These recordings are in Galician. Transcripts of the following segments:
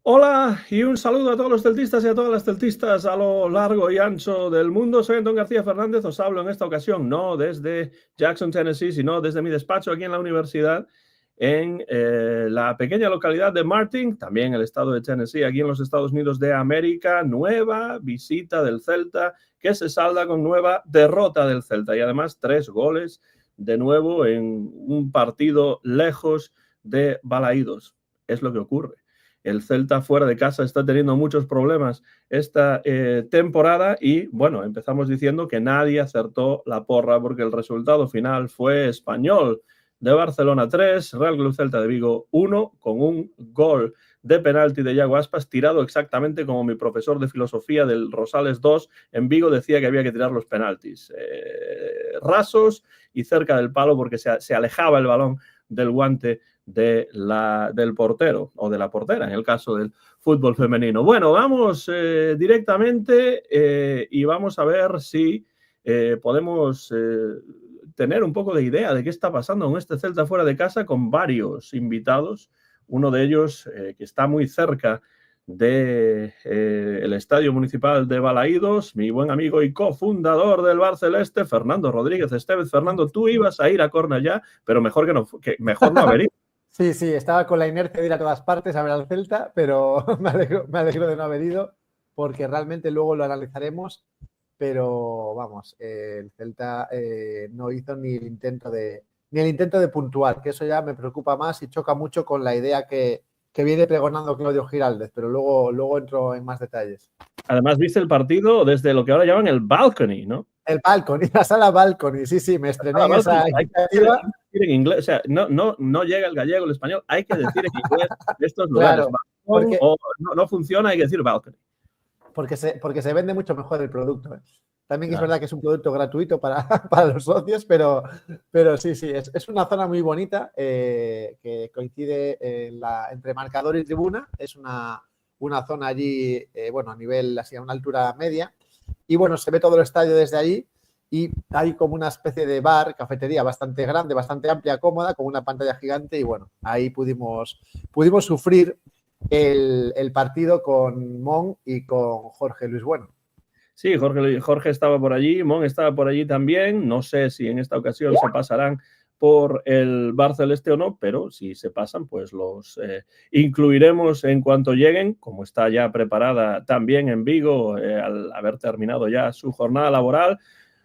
Hola y un saludo a todos los celtistas y a todas las celtistas a lo largo y ancho del mundo. Soy Antón García Fernández, os hablo en esta ocasión no desde Jackson, Tennessee, sino desde mi despacho aquí en la universidad, en la pequeña localidad de Martin, también el estado de Tennessee, aquí en los Estados Unidos de América. Nueva visita del Celta que se salda con nueva derrota del Celta y además 3 goles de nuevo en un partido lejos de Balaídos. Es lo que ocurre. El Celta fuera de casa está teniendo muchos problemas esta temporada y, bueno, empezamos diciendo que nadie acertó la porra porque el resultado final fue Español de Barcelona 3, Real Club Celta de Vigo 1, con un gol de penalti de Yago Aspas tirado exactamente como mi profesor de filosofía del Rosales 2 en Vigo decía que había que tirar los penaltis. Rasos y cerca del palo porque se alejaba el balón del guante del portero o de la portera, en el caso del fútbol femenino. Bueno, vamos directamente y vamos a ver si podemos tener un poco de idea de qué está pasando con este Celta fuera de casa con varios invitados. Uno de ellos que está muy cerca del Estadio Municipal de Balaídos, mi buen amigo y cofundador del Bar Celeste, Fernando Rodríguez Estevez. Fernando, tú ibas a ir a Cornellá, pero mejor mejor no haber ido. Sí, estaba con la inercia de ir a todas partes a ver al Celta, pero me alegro de no haber ido porque realmente luego lo analizaremos, pero vamos, el Celta no hizo ni el intento de puntuar, que eso ya me preocupa más y choca mucho con la idea que viene pregonando Claudio Giraldez, pero luego entro en más detalles. Además, viste el partido desde lo que ahora llaman el balcony, ¿no? El balcony, la sala balcony, sí, me estrené en esa iniciativa. En inglés, o sea, no llega el gallego, el español, hay que decir en inglés estos lugares. Claro, porque, o no funciona, hay que decir balcony. Porque se vende mucho mejor el producto. También es verdad que es un producto gratuito para los socios, pero sí, es una zona muy bonita que coincide entre marcador y tribuna. Es una zona allí, a nivel, así a una altura media. Y bueno, se ve todo el estadio desde allí y hay como una especie de bar, cafetería bastante grande, bastante amplia, cómoda, con una pantalla gigante y bueno, ahí pudimos sufrir el partido con Mon y con Jorge Luis Bueno. Sí, Jorge estaba por allí, Mon estaba por allí también. No sé si en esta ocasión se pasarán por el Bar Celeste o no, pero si se pasan, pues los incluiremos en cuanto lleguen, como está ya preparada también en Vigo, al haber terminado ya su jornada laboral.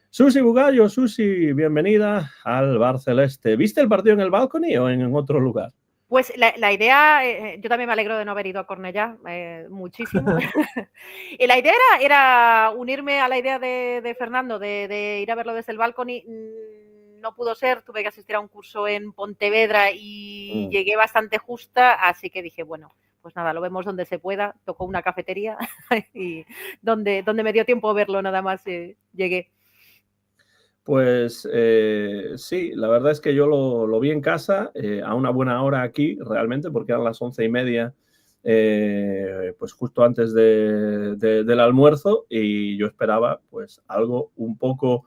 Susi Bugallo, Susi, bienvenida al Bar Celeste. ¿Viste el partido en el balcony o en otro lugar? Pues la idea, yo también me alegro de no haber ido a Cornellá, muchísimo. Y la idea era unirme a la idea de Fernando de ir a verlo desde el balcony. No pudo ser, tuve que asistir a un curso en Pontevedra y llegué bastante justa, así que dije, bueno, pues nada, lo vemos donde se pueda. Tocó una cafetería y donde me dio tiempo a verlo nada más llegué. Pues sí, la verdad es que yo lo vi en casa a una buena hora aquí, realmente, porque eran las 11:30, pues justo antes del almuerzo, y yo esperaba pues algo un poco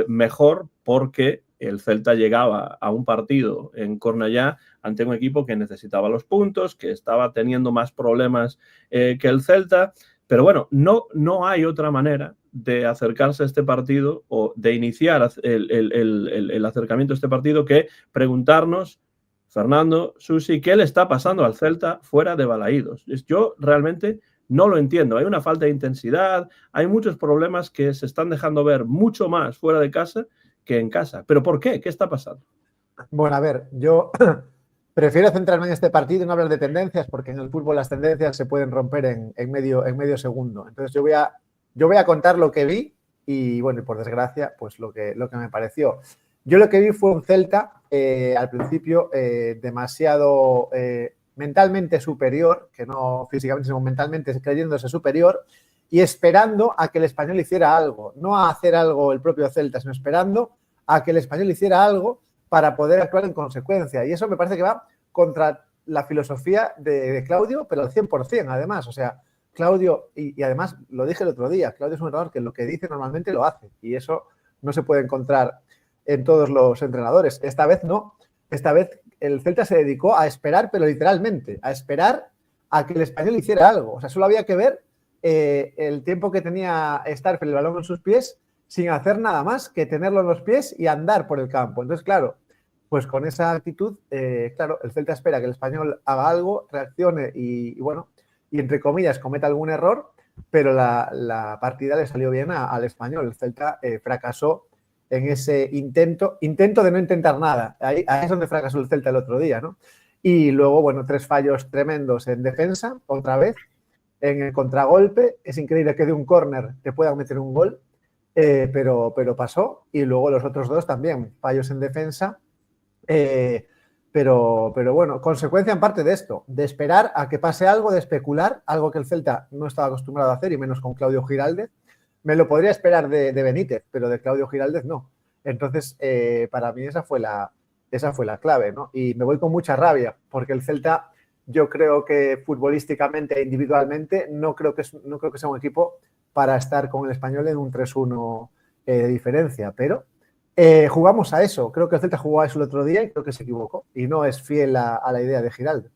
mejor, porque el Celta llegaba a un partido en Cornellá ante un equipo que necesitaba los puntos, que estaba teniendo más problemas que el Celta. Pero bueno, no hay otra manera de acercarse a este partido o de iniciar el acercamiento a este partido que preguntarnos, Fernando, Susi, ¿qué le está pasando al Celta fuera de Balaídos? Yo realmente no lo entiendo. Hay una falta de intensidad, hay muchos problemas que se están dejando ver mucho más fuera de casa que en casa. ¿Pero por qué? ¿Qué está pasando? Bueno, a ver, yo prefiero centrarme en este partido y no hablar de tendencias, porque en el fútbol las tendencias se pueden romper en medio segundo. Entonces yo voy a contar lo que vi y, bueno, y por desgracia, pues lo que me pareció. Yo lo que vi fue un Celta, al principio, demasiado mentalmente superior, que no físicamente, sino mentalmente creyéndose superior y esperando a que el Español hiciera algo. No a hacer algo el propio Celta, sino esperando a que el Español hiciera algo para poder actuar en consecuencia. Y eso me parece que va contra la filosofía de Claudio, pero al 100%, además. O sea, Claudio, y además lo dije el otro día, Claudio es un entrenador que lo que dice normalmente lo hace. Y eso no se puede encontrar en todos los entrenadores. Esta vez no. Esta vez el Celta se dedicó a esperar, pero literalmente, a esperar a que el Español hiciera algo. O sea, solo había que ver el tiempo que tenía Starfelt el balón en sus pies sin hacer nada más que tenerlo en los pies y andar por el campo. Entonces, claro, pues con esa actitud, claro, el Celta espera que el Español haga algo, reaccione y bueno, y entre comillas cometa algún error, pero la partida le salió bien al Español. El Celta fracasó en ese intento de no intentar nada. Ahí es donde fracasó el Celta el otro día, ¿no? Y luego, bueno, 3 fallos tremendos en defensa, otra vez, en el contragolpe. Es increíble que de un córner te puedan meter un gol, pero pasó. Y luego los otros 2 también, fallos en defensa. Pero bueno, consecuencia en parte de esto, de esperar a que pase algo, de especular, algo que el Celta no estaba acostumbrado a hacer, y menos con Claudio Giraldez. Me lo podría esperar de Benítez, pero de Claudio Giraldez no. Entonces, para mí esa fue la clave, ¿no? Y me voy con mucha rabia, porque el Celta, yo creo que futbolísticamente e individualmente, no creo que sea un equipo para estar con el Español en un 3-1 de diferencia, pero jugamos a eso. Creo que el Celta jugó a eso el otro día y creo que se equivocó y no es fiel a la idea de Giraldez.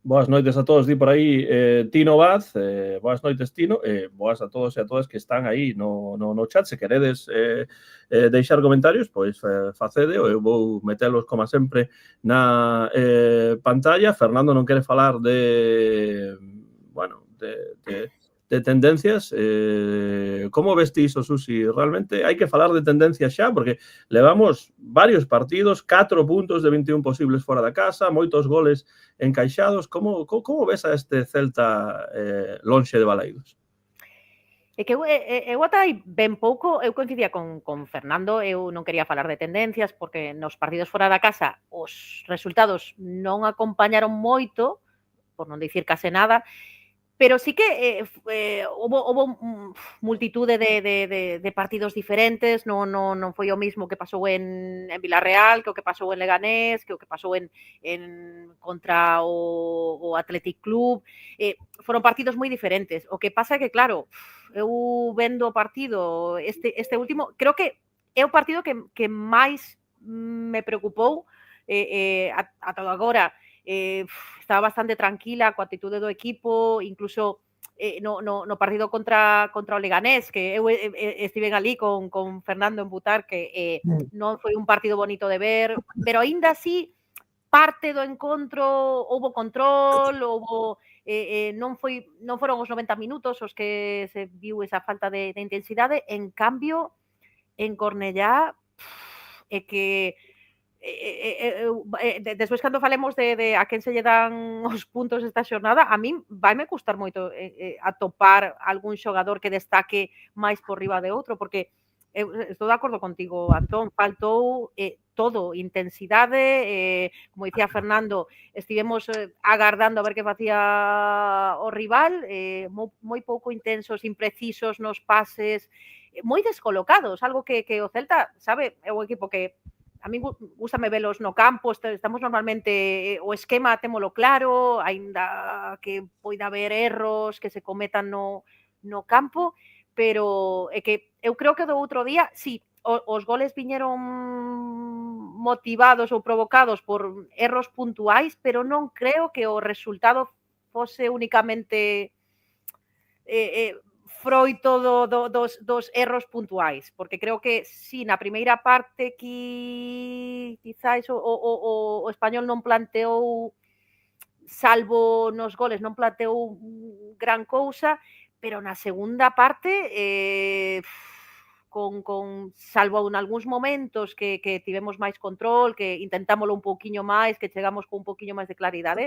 Boas noites a todos, di por aí Tino Vaz, boas noites Tino, boas a todos e a todas que están aí no chat. Se queredes deixar comentarios, pois facede, eu vou metelos como sempre na pantalla. Fernando non quere falar de tendencias. Como veste iso, Susi? Realmente hai que falar de tendencias xa, porque levamos varios partidos, 4 puntos de 21 posibles fora da casa, moitos goles encaixados. Como ves a este Celta lonxe de Balaídos? É que eu ata aí ben pouco, eu coincidía con Fernando, eu non quería falar de tendencias porque nos partidos fora da casa os resultados non acompañaron moito, por non dicir case nada, pero sí que houbo multitude de partidos diferentes, non foi o mismo que pasou en Vilarreal, que o que pasou en Leganés, que o que pasou en contra o Athletic Club. Foron partidos moi diferentes. O que pasa é que, claro, eu vendo o partido, este último, creo que é o partido que máis me preocupou ata agora. Estaba bastante tranquila coa actitude do equipo, incluso no partido contra o Leganés, que eu estive ali con Fernando en Butar, que non foi un partido bonito de ver, pero aínda así parte do encontro houbo control, non foron os 90 minutos os que se viu esa falta de intensidade. En cambio, en Cornellá é que despois cando falemos de a quen se lle dan os puntos esta xornada, a min vaime custar moito atopar algún xogador que destaque máis por riba de outro, porque eu estou de acordo contigo, Antón, faltou todo, intensidade, como dicía Fernando, estivemos agardando a ver que facía o rival, moi pouco intensos, imprecisos nos pases, moi descolocados, algo que o Celta, sabe, é un equipo que a mí gústame velos no campo, estamos normalmente, o esquema témolo claro, aínda que poida haber erros que se cometan no campo, pero é que eu creo que do outro día, sí, os goles viñeron motivados ou provocados por erros puntuais, pero non creo que o resultado fose únicamente froito dos erros puntuais, porque creo que si na primeira parte quizáis o Español non planteou, salvo nos goles, non planteou gran cousa, pero na segunda parte salvo en algúns momentos que tivemos máis control, que intentámoslo un pouquiño máis, que chegamos con un pouquiño máis de claridade,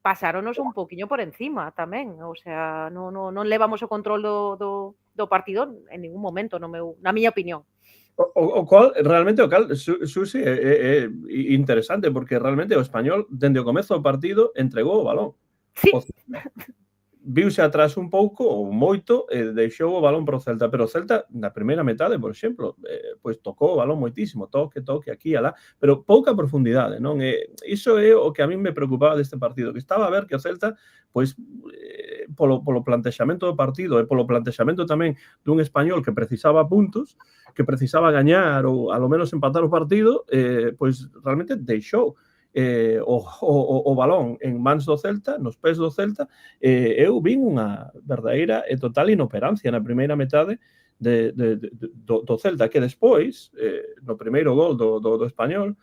pasáronos un pouquiño por encima tamén, o sea, non levamos o control do partido en ningún momento, na miña opinión. O cual, realmente, Susi, é interesante, porque realmente o Español, dende o comezo do partido, entregou o balón. Sí. Viuse atrás un pouco ou moito e deixou o balón pro Celta, pero o Celta na primeira metade, por exemplo, pois tocou o balón moitísimo, toque aquí e alá, pero pouca profundidade, non? Iso é o que a mí me preocupaba deste partido, que estaba a ver que o Celta, pois polo plantexamento do partido e polo plantexamento tamén dun Español que precisaba puntos, que precisaba gañar ou alo menos empatar o partido, pois realmente deixou. o balón en mans do Celta, nos pés do Celta, eu vin unha verdadeira e total inoperancia na primeira metade do Celta, que despois, no primeiro gol do Español,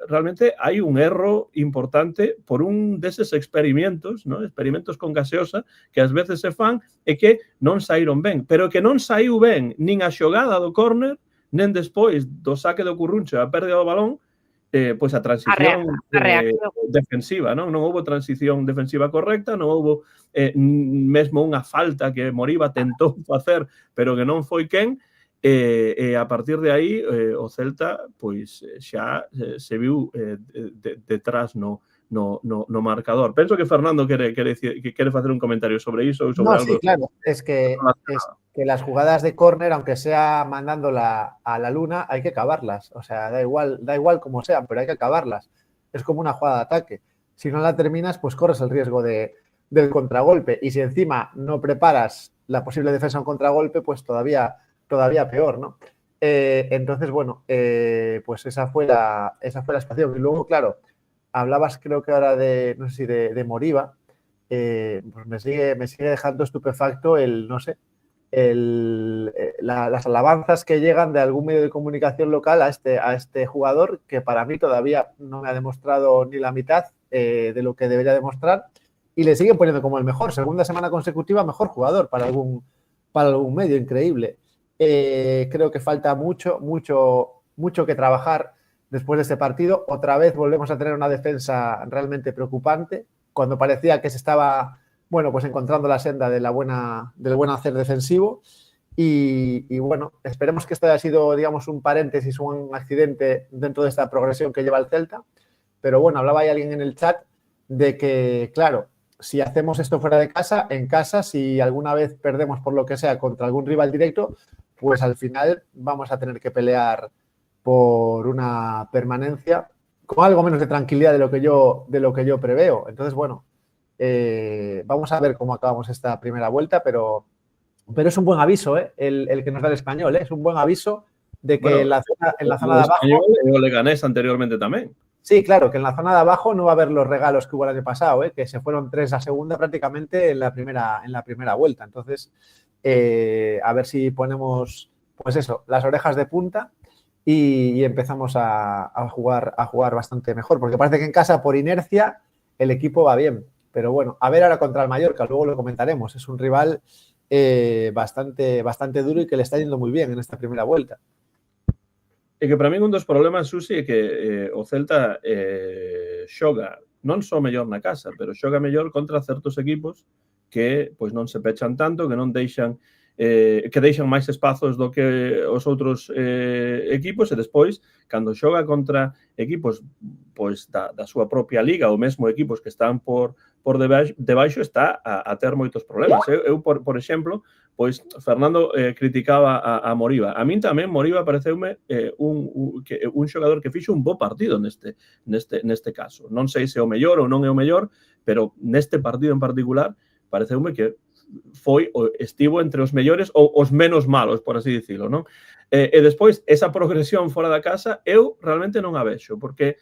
realmente hai un erro importante por un deses experimentos, ¿no? Experimentos con gaseosa que ás veces se fan e que non saíron ben, pero que non saiu ben nin a xogada do córner, nen despois do saque do Curruncho a pérdida do balón, pois a transición a reacción. defensiva, non houbo transición defensiva correcta, non houbo mesmo unha falta que Moriba tentou facer, pero que non foi quen, e a partir de aí o Celta pois xa se viu detrás no marcador. Penso que Fernando quere facer un comentario sobre iso ou sobre algo. Sí, claro, es que las jugadas de córner, aunque sea mandándola a la luna, hay que acabarlas. O sea, da igual como sean, pero hay que acabarlas. Es como una jugada de ataque. Si no la terminas, pues corres el riesgo del contragolpe. Y si encima no preparas la posible defensa a un contragolpe, pues todavía peor, ¿no? Entonces, bueno, pues esa fue la situación. Y luego, claro, hablabas creo que ahora no sé si de Moriba. Pues me sigue dejando estupefacto las alabanzas que llegan de algún medio de comunicación local a este jugador, que para mí todavía no me ha demostrado ni la mitad de lo que debería demostrar, y le siguen poniendo como el mejor, segunda semana consecutiva, mejor jugador para algún medio, increíble. Creo que falta mucho que trabajar después de este partido. Otra vez volvemos a tener una defensa realmente preocupante, cuando parecía que se estaba, bueno, pues encontrando la senda del buen hacer defensivo. Y bueno, esperemos que esto haya sido, digamos, un paréntesis, un accidente dentro de esta progresión que lleva el Celta. Pero bueno, hablaba ahí alguien en el chat de que, claro, si hacemos esto fuera de casa, en casa, si alguna vez perdemos por lo que sea contra algún rival directo, pues al final vamos a tener que pelear por una permanencia con algo menos de tranquilidad de lo que yo preveo. Entonces, bueno, vamos a ver cómo acabamos esta primera vuelta, pero es un buen aviso, el que nos da el Español, es un buen aviso de que en la zona de abajo... O Leganés anteriormente también. Sí, claro, que en la zona de abajo no va a haber los regalos que hubo el año pasado, que se fueron 3 a segunda prácticamente en la primera vuelta. Entonces, a ver si ponemos, pues eso, las orejas de punta y empezamos a jugar bastante mejor, porque parece que en casa, por inercia, el equipo va bien. Pero bueno, a ver ahora contra el Mallorca, luego lo comentaremos. Es un rival bastante duro y que le está yendo muy bien en esta primera vuelta. E que para min un dos problemas, Susi, é que o Celta xoga non só mellor na casa, pero xoga mellor contra certos equipos que pois non se pechan tanto, que non deixan que deixan máis espazos do que os outros equipos, e despois, cando xoga contra equipos pois da súa propia liga, ou mesmo equipos que están por debaixo, está a ter moitos problemas. Eu por exemplo, pois Fernando criticaba a Moriba. A min tamén Moriba pareceume un xogador que fixo un bo partido neste caso. Non sei se é o mellor ou non é o mellor, pero neste partido en particular pareceume que estivo entre os mellores ou os menos malos, por así dicilo, non? E despois, esa progresión fora da casa, eu realmente non a vexo, porque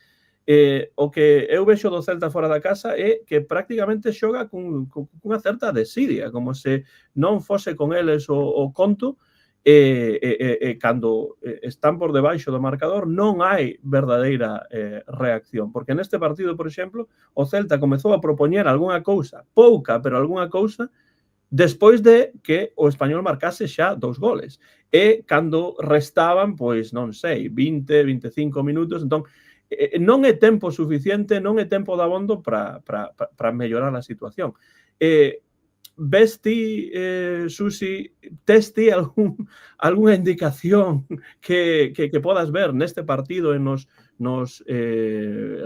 o que eu vexo do Celta fora da casa é que prácticamente xoga cunha certa desidia, como se non fose con eles o conto, e cando están por debaixo do marcador non hai verdadeira reacción, porque neste partido, por exemplo, o Celta comezou a propoñer algunha cousa, pouca, pero algunha cousa, despois de que o Español marcase xa 2 goles. E cando restaban, pois, non sei, 20, 25 minutos, entón, non é tempo suficiente, non é tempo dabondo para mellorar a situación. Ves ti, Susi, tes ti algunha indicación que podas ver neste partido en nos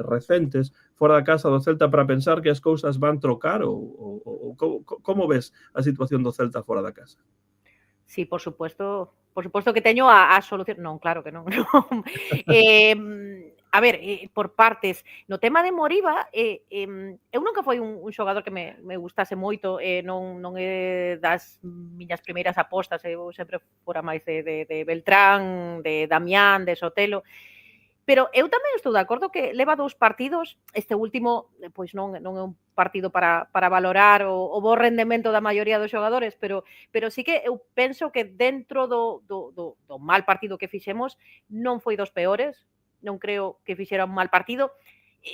recentes fora da casa do Celta para pensar que as cousas van trocar ou como ves a situación do Celta fora da casa? Sí, por supuesto que teño a solución. Non, claro que non. A ver, por partes. No tema de Moriba, eu nunca foi un xogador que me gustase moito, non é das miñas primeiras apostas, eu sempre fora máis de Beltrán, de Damián, de Sotelo, Pero eu tamén estou de acordo que leva 2 partidos, este último, pois non é un partido para valorar o bo rendemento da maioría dos xogadores, pero sí que eu penso que dentro do mal partido que fixemos non foi dos peores, non creo que fixera un mal partido.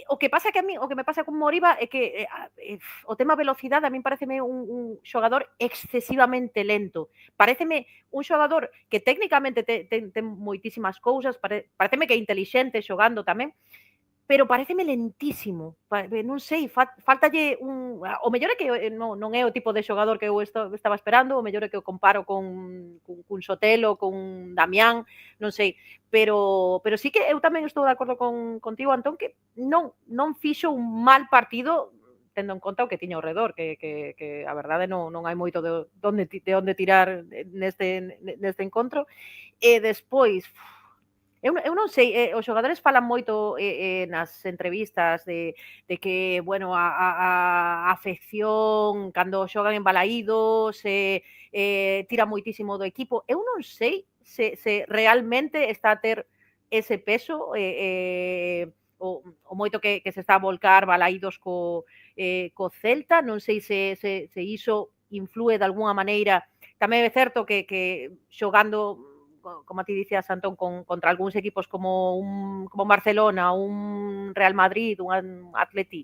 O que pasa que a mí, o que me pasa con Moriba é que o tema velocidade a min pareceme un xogador excesivamente lento. Pareceme un xogador que técnicamente ten moitísimas cousas, pareceme que é intelixente xogando tamén, pero pareceme lentísimo. Non sei, faltalle un... O mellor é que non é o tipo de xogador que eu estaba esperando, o mellor é que o comparo cun Sotelo, cun Damián, non sei. Pero sí que eu tamén estou de acordo contigo, Antón, que non fixo un mal partido, tendo en conta o que tiña ao redor, que a verdade non hai moito de onde tirar neste encontro. E despois... Eu non sei, os xogadores falan moito nas entrevistas de que, bueno, a afección cando xogan en Balaídos tira moitísimo do equipo. Eu non sei se realmente está a ter ese peso o moito que se está a volcar Balaídos co Celta. Non sei se iso influe de alguna maneira. Tamén é certo que xogando, como ti dicías, Antón, contra algúns equipos como Barcelona, un Real Madrid, un Atleti,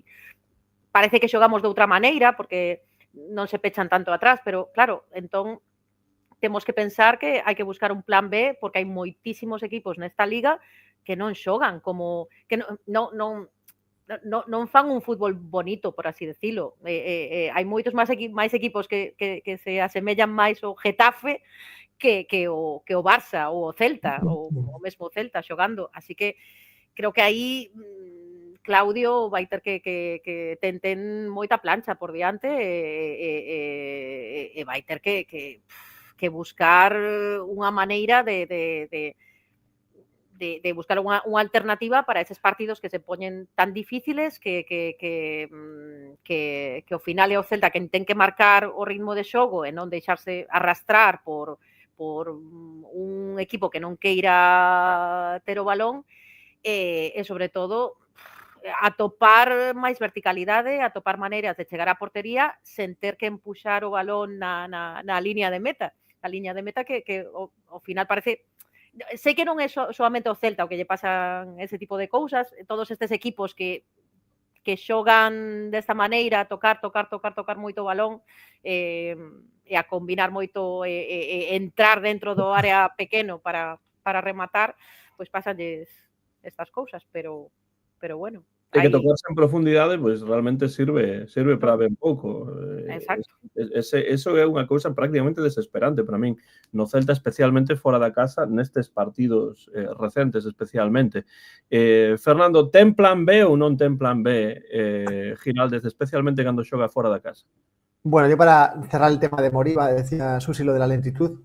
parece que xogamos de outra maneira, porque non se pechan tanto atrás, pero claro, entón temos que pensar que hai que buscar un plan B, porque hai moitísimos equipos nesta liga que non xogan como... que non fan un fútbol bonito, por así decirlo. Hai moitos máis equipos que se asemellan máis ao Getafe que o Barça ou o Celta, ou o mesmo Celta xogando. Así que creo que aí Claudio vai ter que ten moita plancha por diante e vai ter que buscar unha maneira de buscar unha alternativa para eses partidos que se poñen tan difíciles que ao final é o Celta quen ten que marcar o ritmo de xogo e non deixarse arrastrar por un equipo que non queira ter o balón e sobre todo atopar máis verticalidade, atopar maneiras de chegar á portería sen ter que empuxar o balón na liña de meta. A liña de meta que ao final parece... Sei que non é solamente o Celta o que lle pasan ese tipo de cousas, todos estes equipos que xogan desta maneira, tocar moito o balón e a combinar moito e entrar dentro do área pequeno para rematar, pois pasanlles estas cousas, pero bueno. E que tocarse en profundidade, pois realmente sirve para ben pouco. Exacto. Eso é unha cousa prácticamente desesperante para min. No Celta, especialmente fora da casa, nestes partidos recentes especialmente. Fernando, ten plan B ou non ten plan B Giraldez, especialmente cando xoga fora da casa? Bueno, yo para cerrar el tema de Moriba, decía Susi lo de la lentitud.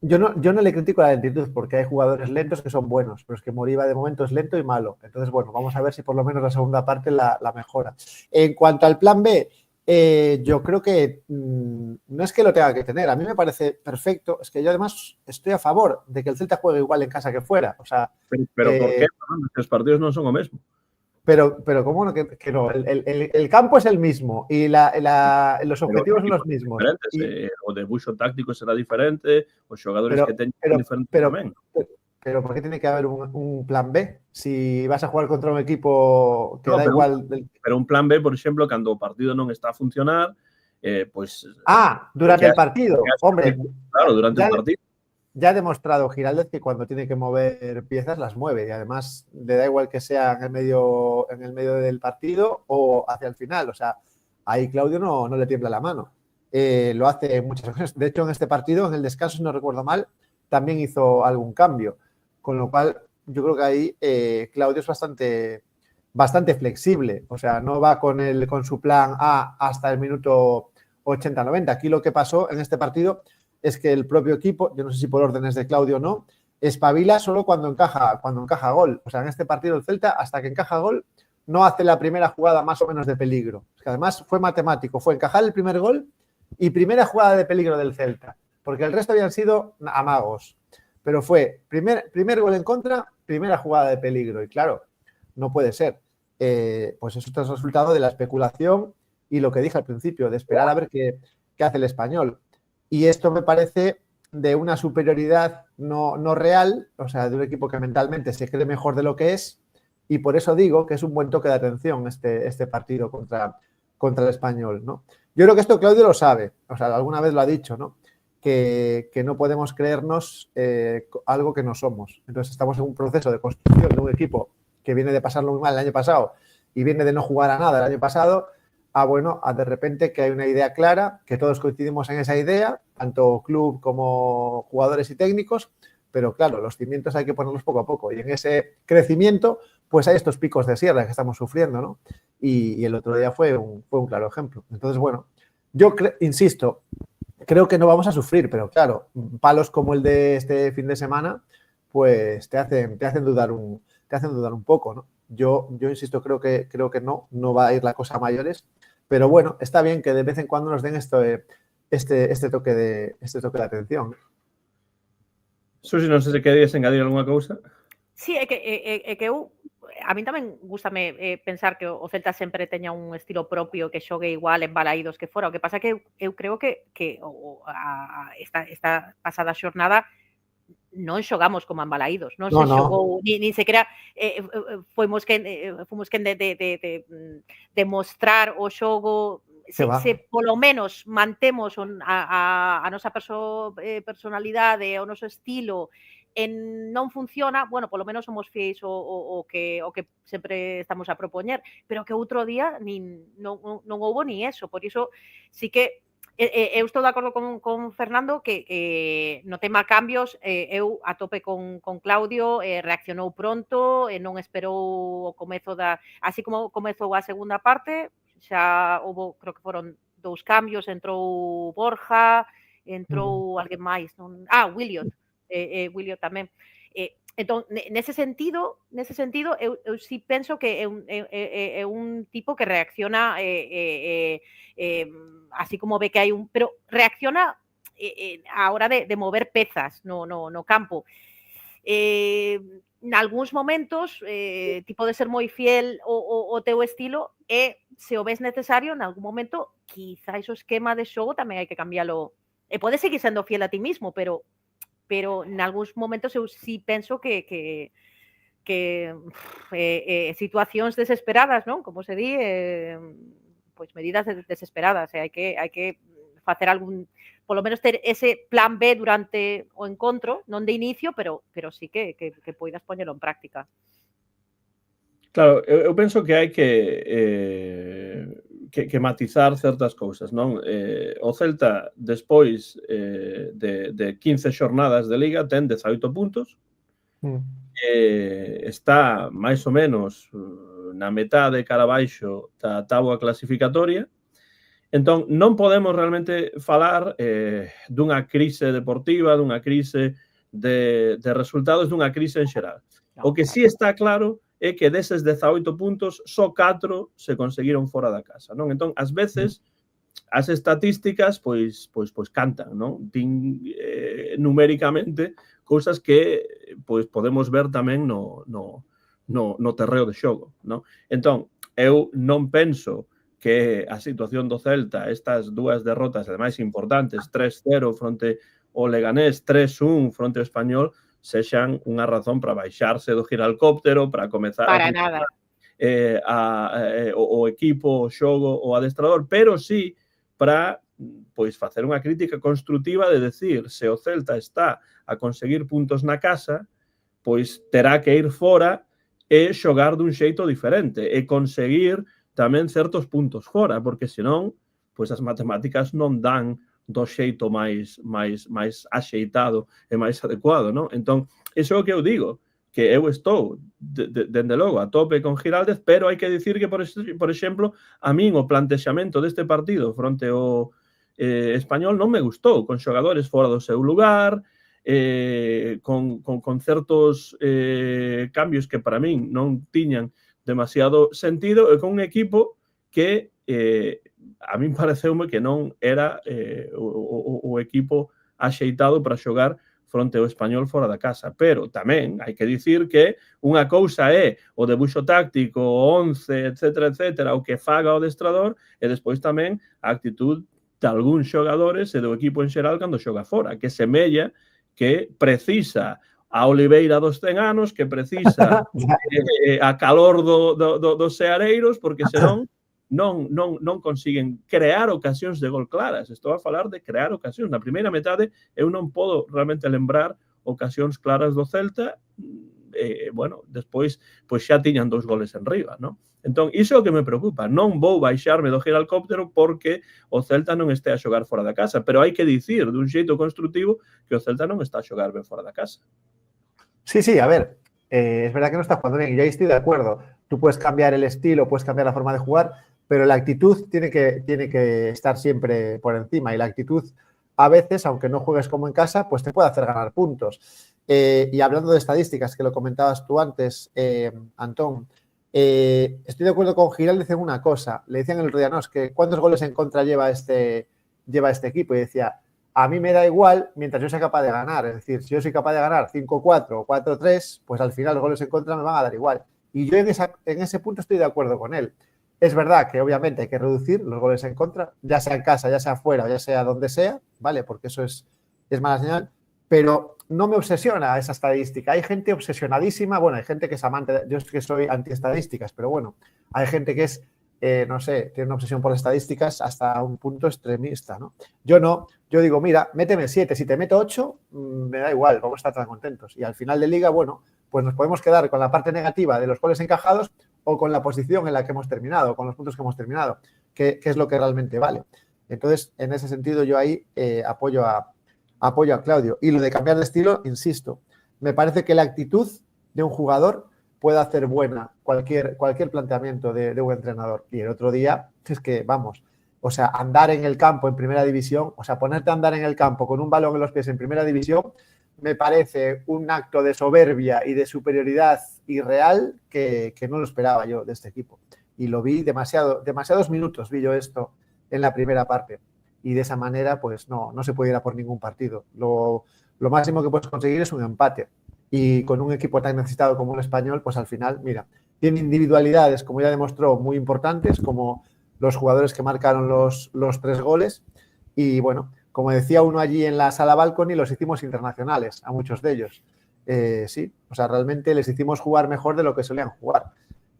Yo no le critico la lentitud porque hay jugadores lentos que son buenos, pero es que Moriba de momento es lento y malo. Entonces, bueno, vamos a ver si por lo menos la segunda parte la mejora. En cuanto al plan B, yo creo que no es que lo tenga que tener. A mí me parece perfecto. Es que yo además estoy a favor de que el Celta juegue igual en casa que fuera. O sea, pero ¿por qué? Los partidos no son lo mismo. Pero ¿cómo no? Que no. El campo es el mismo y los objetivos son los mismos. O de buxo táctico será diferente, os xogadores que teñen diferentes tamén. Pero ¿por qué tiene que haber un plan B? Si vas a jugar contra un equipo que da igual... Pero un plan B, por exemplo, cando o partido non está a funcionar, pues... durante el partido, hombre. Claro, durante el partido. Ya ha demostrado Giraldez que cuando tiene que mover piezas las mueve y además le da igual que sea en el medio del partido o hacia el final. O sea, ahí Claudio no le tiembla la mano. Lo hace en muchas ocasiones. De hecho, en este partido, en el descanso, si no recuerdo mal, también hizo algún cambio. Con lo cual, yo creo que ahí Claudio es bastante flexible. O sea, no va con su plan A hasta el minuto 80-90. Aquí lo que pasó en este partido es que el propio equipo, yo no sé si por órdenes de Claudio o no, espabila solo cuando encaja gol. O sea, en este partido el Celta, hasta que encaja gol, no hace la primera jugada más o menos de peligro. Es que además fue matemático, fue encajar el primer gol y primera jugada de peligro del Celta, porque el resto habían sido amagos. Pero fue primer gol en contra primera jugada de peligro. Y claro, no puede ser. Pues eso es resultado de la especulación y lo que dije al principio, de esperar a ver qué hace el Español. Y esto me parece de una superioridad no real, o sea, de un equipo que mentalmente se cree mejor de lo que es, y por eso digo que es un buen toque de atención este partido contra el Español, ¿no? Yo creo que esto Claudio lo sabe, o sea, alguna vez lo ha dicho, ¿no? Que no podemos creernos algo que no somos. Entonces estamos en un proceso de construcción de un equipo que viene de pasarlo muy mal el año pasado y viene de no jugar a nada el año pasado, a de repente que hay una idea clara, que todos coincidimos en esa idea, tanto club como jugadores y técnicos, pero claro, los cimientos hay que ponerlos poco a poco y en ese crecimiento pues hay estos picos de sierra que estamos sufriendo, ¿no? Y el otro día fue un claro ejemplo. Entonces, bueno, yo insisto, creo que no vamos a sufrir, pero claro, palos como el de este fin de semana, pues te hacen dudar un poco, ¿no? Yo insisto, creo que no va a ir la cosa a mayores, pero bueno, está bien que de vez en cuando nos den este toque de atención. Susi, non sei se querías engadir algunha cousa. Sí, é que eu a min tamén gústame pensar que o Celta sempre teña un estilo propio, que xogue igual en Balaídos que fora. O que pasa que eu creo que esta pasada xornada non xogamos como en Balaídos, non se xogou, nin sequera fomos quen de mostrar o xogo. Se polo menos mantemos a nosa personalidade, o noso estilo, non funciona, bueno, polo menos somos fiéis o que sempre estamos a propoñer, pero que outro día non houbo ni eso, por iso sí que eu estou de acordo con Fernando que no tema cambios eu a tope con Claudio, reaccionou pronto, non esperou o comezo así como comezou a segunda parte, xa houbo, creo que foron 2 cambios, entrou Borja, entrou alguén máis, non? Williot tamén. Entón, nese sentido, eu sí penso que é un tipo que reacciona así como ve que hai pero reacciona a hora de mover pezas no campo. Nalgúns momentos ti podes ser moi fiel ao teu estilo e se o ves necesario, en algún momento quizá o esquema de xogo tamén hai que cambialo. E podes seguir sendo fiel a ti mismo, pero nalgúns momentos eu sí penso que situacións desesperadas, non? Como se di, pois medidas desesperadas, hai que facer algún, polo menos ter ese plan B durante o encontro, non de inicio, pero sí que poidas poñelo en práctica. Claro, eu penso que hai que matizar certas cousas, non? O Celta, despois de 15 xornadas de Liga, ten 18 puntos. Está máis ou menos na metade cara abaixo da táboa clasificatoria. Entón, non podemos realmente falar dunha crise deportiva, dunha crise de resultados, dunha crise en xeral. O que sí está claro é que deses 18 puntos só 4 se conseguiron fora da casa, non? Entón, ás veces, as estatísticas pois cantan, non? Din numéricamente cousas que pois podemos ver tamén no terreo de xogo, non? Entón, eu non penso que a situación do Celta, estas dúas derrotas, ademais importantes, 3-0 fronte ao Leganés, 3-1 fronte ao Español, sexan unha razón para baixarse do giralcóptero, para comezar para nada o equipo, o xogo, o adestrador, pero sí para pois facer unha crítica constructiva de decir, se o Celta está a conseguir puntos na casa, pois terá que ir fora e xogar dun xeito diferente e conseguir tamén certos puntos fora, porque senón, pois as matemáticas non dan do xeito máis axeitado e máis adecuado, non? Entón, iso é o que eu digo, que eu estou, dende logo, a tope con Giraldez, pero hai que dicir que, por exemplo, a min o plantexamento deste partido fronte ao Español non me gustou, con xogadores fora do seu lugar, con certos cambios que para min non tiñan demasiado sentido e con un equipo que a min pareceume que non era o equipo axeitado para xogar fronte ao Español fora da casa. Pero tamén hai que dicir que unha cousa é o debuxo táctico, o 11, etcétera, o que faga o adestrador, e despois tamén a actitud de algúns xogadores e do equipo en xeral cando xoga fora, que semella que precisa a Oliveira dos 100 anos, que precisa a calor dos seareiros, porque senón non consiguen crear ocasións de gol claras. Estou a falar de crear ocasións. Na primeira metade eu non podo realmente lembrar ocasións claras do Celta. Bueno, despois pois xa tiñan 2 goles en riba, non? Entón, iso é o que me preocupa. Non vou baixarme do giralcóptero porque o Celta non este a xogar fora da casa, pero hai que dicir dun xeito constructivo que o Celta non está a xogar ben fora da casa. Sí, a ver, es verdad que no está jugando bien y yo ahí estoy de acuerdo. Tú puedes cambiar el estilo, puedes cambiar la forma de jugar, pero la actitud tiene que estar siempre por encima, y la actitud a veces, aunque no juegues como en casa, pues te puede hacer ganar puntos. Y hablando de estadísticas, que lo comentabas tú antes, Antón, estoy de acuerdo con Giral. Dicen una cosa, le decían el otro día, no, es que ¿cuántos goles en contra lleva este equipo? Y decía, a mí me da igual mientras yo sea capaz de ganar. Es decir, si yo soy capaz de ganar 5-4 o 4-3, pues al final los goles en contra me van a dar igual. Y yo en ese punto estoy de acuerdo con él. Es verdad que obviamente hay que reducir los goles en contra, ya sea en casa, ya sea fuera, ya sea donde sea, ¿vale? Porque eso es mala señal, pero no me obsesiona esa estadística. Hay gente obsesionadísima, bueno, hay gente que es amante, yo es que soy anti-estadísticas, pero bueno, hay gente que es, no sé, tiene una obsesión por las estadísticas hasta un punto extremista, ¿no? Yo no, yo digo, mira, méteme 7, si te meto 8, me da igual, vamos a estar tan contentos. Y al final de liga, bueno, pues nos podemos quedar con la parte negativa de los goles encajados o con la posición en la que hemos terminado, con los puntos que hemos terminado, que es lo que realmente vale. Entonces, en ese sentido, yo ahí apoyo a Claudio. Y lo de cambiar de estilo, insisto, me parece que la actitud de un jugador puede hacer buena cualquier planteamiento de un entrenador. Y el otro día, es que, vamos, o sea, andar en el campo en primera división, o sea, ponerte a andar en el campo con un balón en los pies en primera división, me parece un acto de soberbia y de superioridad irreal que no lo esperaba yo de este equipo. Y lo vi demasiados minutos vi yo esto en la primera parte. Y de esa manera, pues no se puede ir a por ningún partido. Lo máximo que puedes conseguir es un empate. Y con un equipo tan necesitado como el Español, pues al final, mira, tiene individualidades, como ya demostró, muy importantes, como los jugadores que marcaron los 3 goles. Y bueno, como decía uno allí en la sala balcony, los hicimos internacionales a muchos de ellos. Sí, o sea, realmente les hicimos jugar mejor de lo que solían jugar.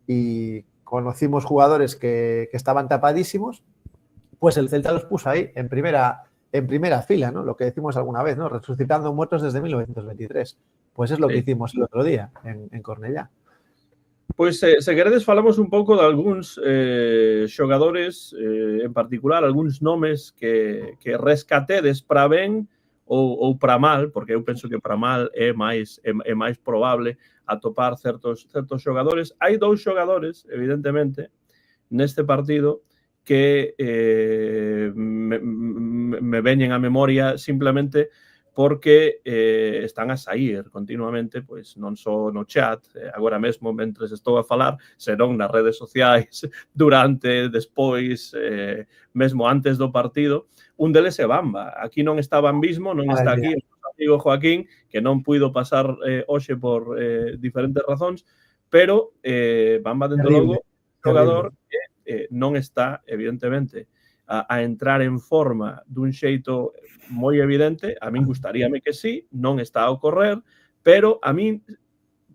Y conocimos jugadores que estaban tapadísimos, pues el Celta los puso ahí en primera fila, ¿no? Lo que decimos alguna vez, ¿no? Resucitando muertos desde 1923. Pues es lo que hicimos el otro día en Cornellá. Pois, se queredes, falamos un pouco de algúns xogadores, en particular, algúns nomes que rescatedes para ben ou para mal, porque eu penso que para mal é máis probable atopar certos xogadores. Hai 2 xogadores, evidentemente, neste partido que me veñen á memoria simplemente porque están a sair continuamente, pois non só no chat, agora mesmo, mentres estou a falar, senón nas redes sociais, durante, despois, mesmo antes do partido. Un deles é Bamba. Aquí non está Bambismo, non está aquí o amigo Joaquín, que non puido pasar hoxe por diferentes razóns, pero Bamba, dentro logo, xogador que non está, evidentemente, a entrar en forma dun xeito moi evidente. A min gustaríame que sí, non está a ocorrer, pero a min,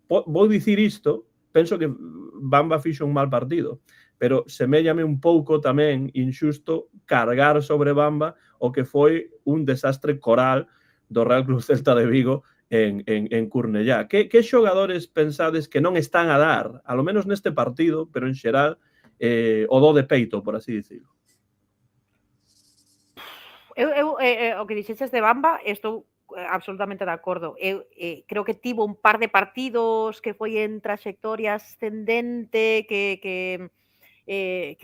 vou dicir isto, penso que Bamba fixo un mal partido, pero semellame un pouco tamén injusto cargar sobre Bamba o que foi un desastre coral do Real Club Celta de Vigo en Cornellá. Que xogadores pensades que non están a dar, a lo menos neste partido, pero en xeral, o do de peito, por así dicirlo? O que dixeches de Bamba, estou absolutamente de acordo. Eu creo que tivo un par de partidos que foi en traxectoria ascendente, que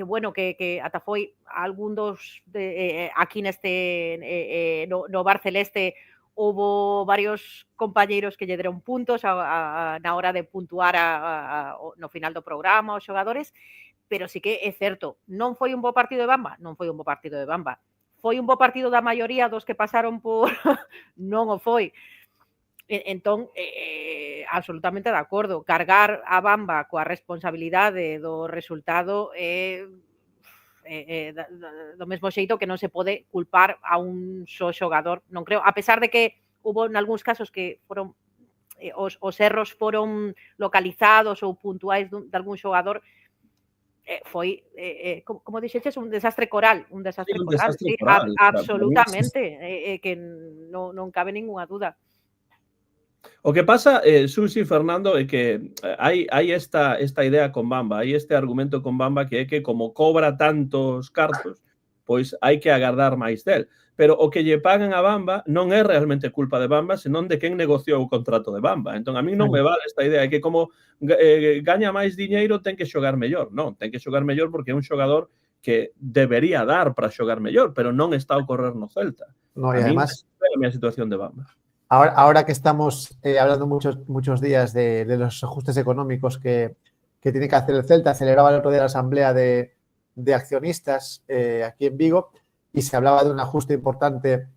bueno, que ata foi algún dos aquí neste no Bar Celeste houbo varios compañeiros que lle deron puntos na hora de puntuar no final do programa os xogadores, pero sí que é certo, non foi un bo partido de Bamba, non foi un bo partido de Bamba. Foi un bo partido da maioría dos que pasaron por non o foi. Entón, absolutamente de acordo. Cargar a Bamba coa responsabilidade do resultado do mesmo xeito que non se pode culpar a un só xogador, non creo, a pesar de que hubo nalgúns casos que foron os erros foron localizados ou puntuais de algún xogador, foi, como dixeches, un desastre coral, Sí, un desastre sí, coral. O sea, para mí absolutamente, que non cabe ningunha duda. o que pasa, Susi, Fernando, é que hai esta idea con Bamba, hai este argumento con Bamba que é que como cobra tantos cartos, pois hai que agardar máis del. Pero o que lle pagan a Bamba non é realmente culpa de Bamba, senón de quen negociou o contrato de Bamba. Entón, a mí non me vale esta idea de que como gaña máis diñeiro ten que xogar mellor. Non, ten que xogar mellor porque é un xogador que debería dar para xogar mellor, pero non está a ocorrer no Celta. No, y A mí además, é a miña situación de Bamba. ahora que estamos hablando muchos días de los ajustes económicos que tiene que hacer el Celta, celebraba el otro día la asamblea de accionistas aquí en Vigo y se hablaba de un ajuste importante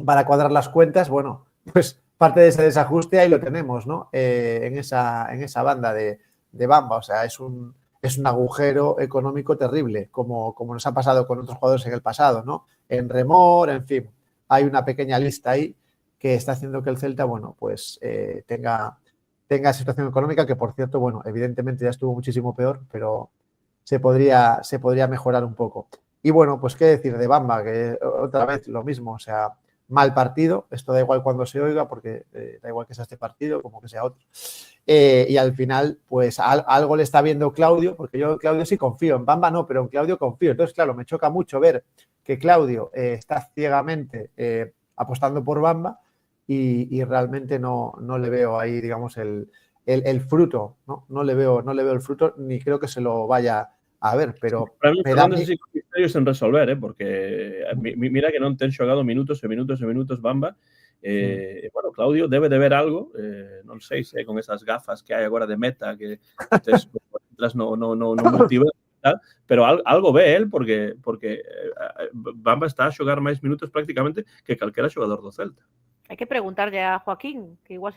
para cuadrar las cuentas. Bueno, pues parte de ese desajuste ahí lo tenemos, ¿no? En esa banda de Bamba. O sea, es un agujero económico terrible, como nos ha pasado con otros jugadores en el pasado, ¿no? En Remor, en fin, hay una pequeña lista ahí que está haciendo que el Celta, bueno, pues tenga situación económica que, por cierto, bueno, evidentemente ya estuvo muchísimo peor, pero se podría mejorar un poco. Y bueno, pues qué decir de Bamba, que otra vez lo mismo, o sea, mal partido, esto da igual cuando se oiga, porque da igual que sea este partido como que sea otro. Y al final, pues algo le está viendo Claudio, porque yo Claudio sí confío, en Bamba no, pero en Claudio confío. Entonces, claro, me choca mucho ver que Claudio está ciegamente apostando por Bamba y realmente no le veo ahí, digamos, el fruto, ¿no? No le veo el fruto, ni creo que se lo vaya a ver, pero... Para mí, Fernández sí con misterios en resolver, porque mira que non ten xogado minutos e minutos e minutos Bamba. Bueno, Claudio debe de ver algo, non sei se con esas gafas que hai agora de meta que tes no multiverso, pero algo ve él porque Bamba está a xogar máis minutos prácticamente que calquera xogador do Celta. Hai que preguntarlle a Joaquín, que igual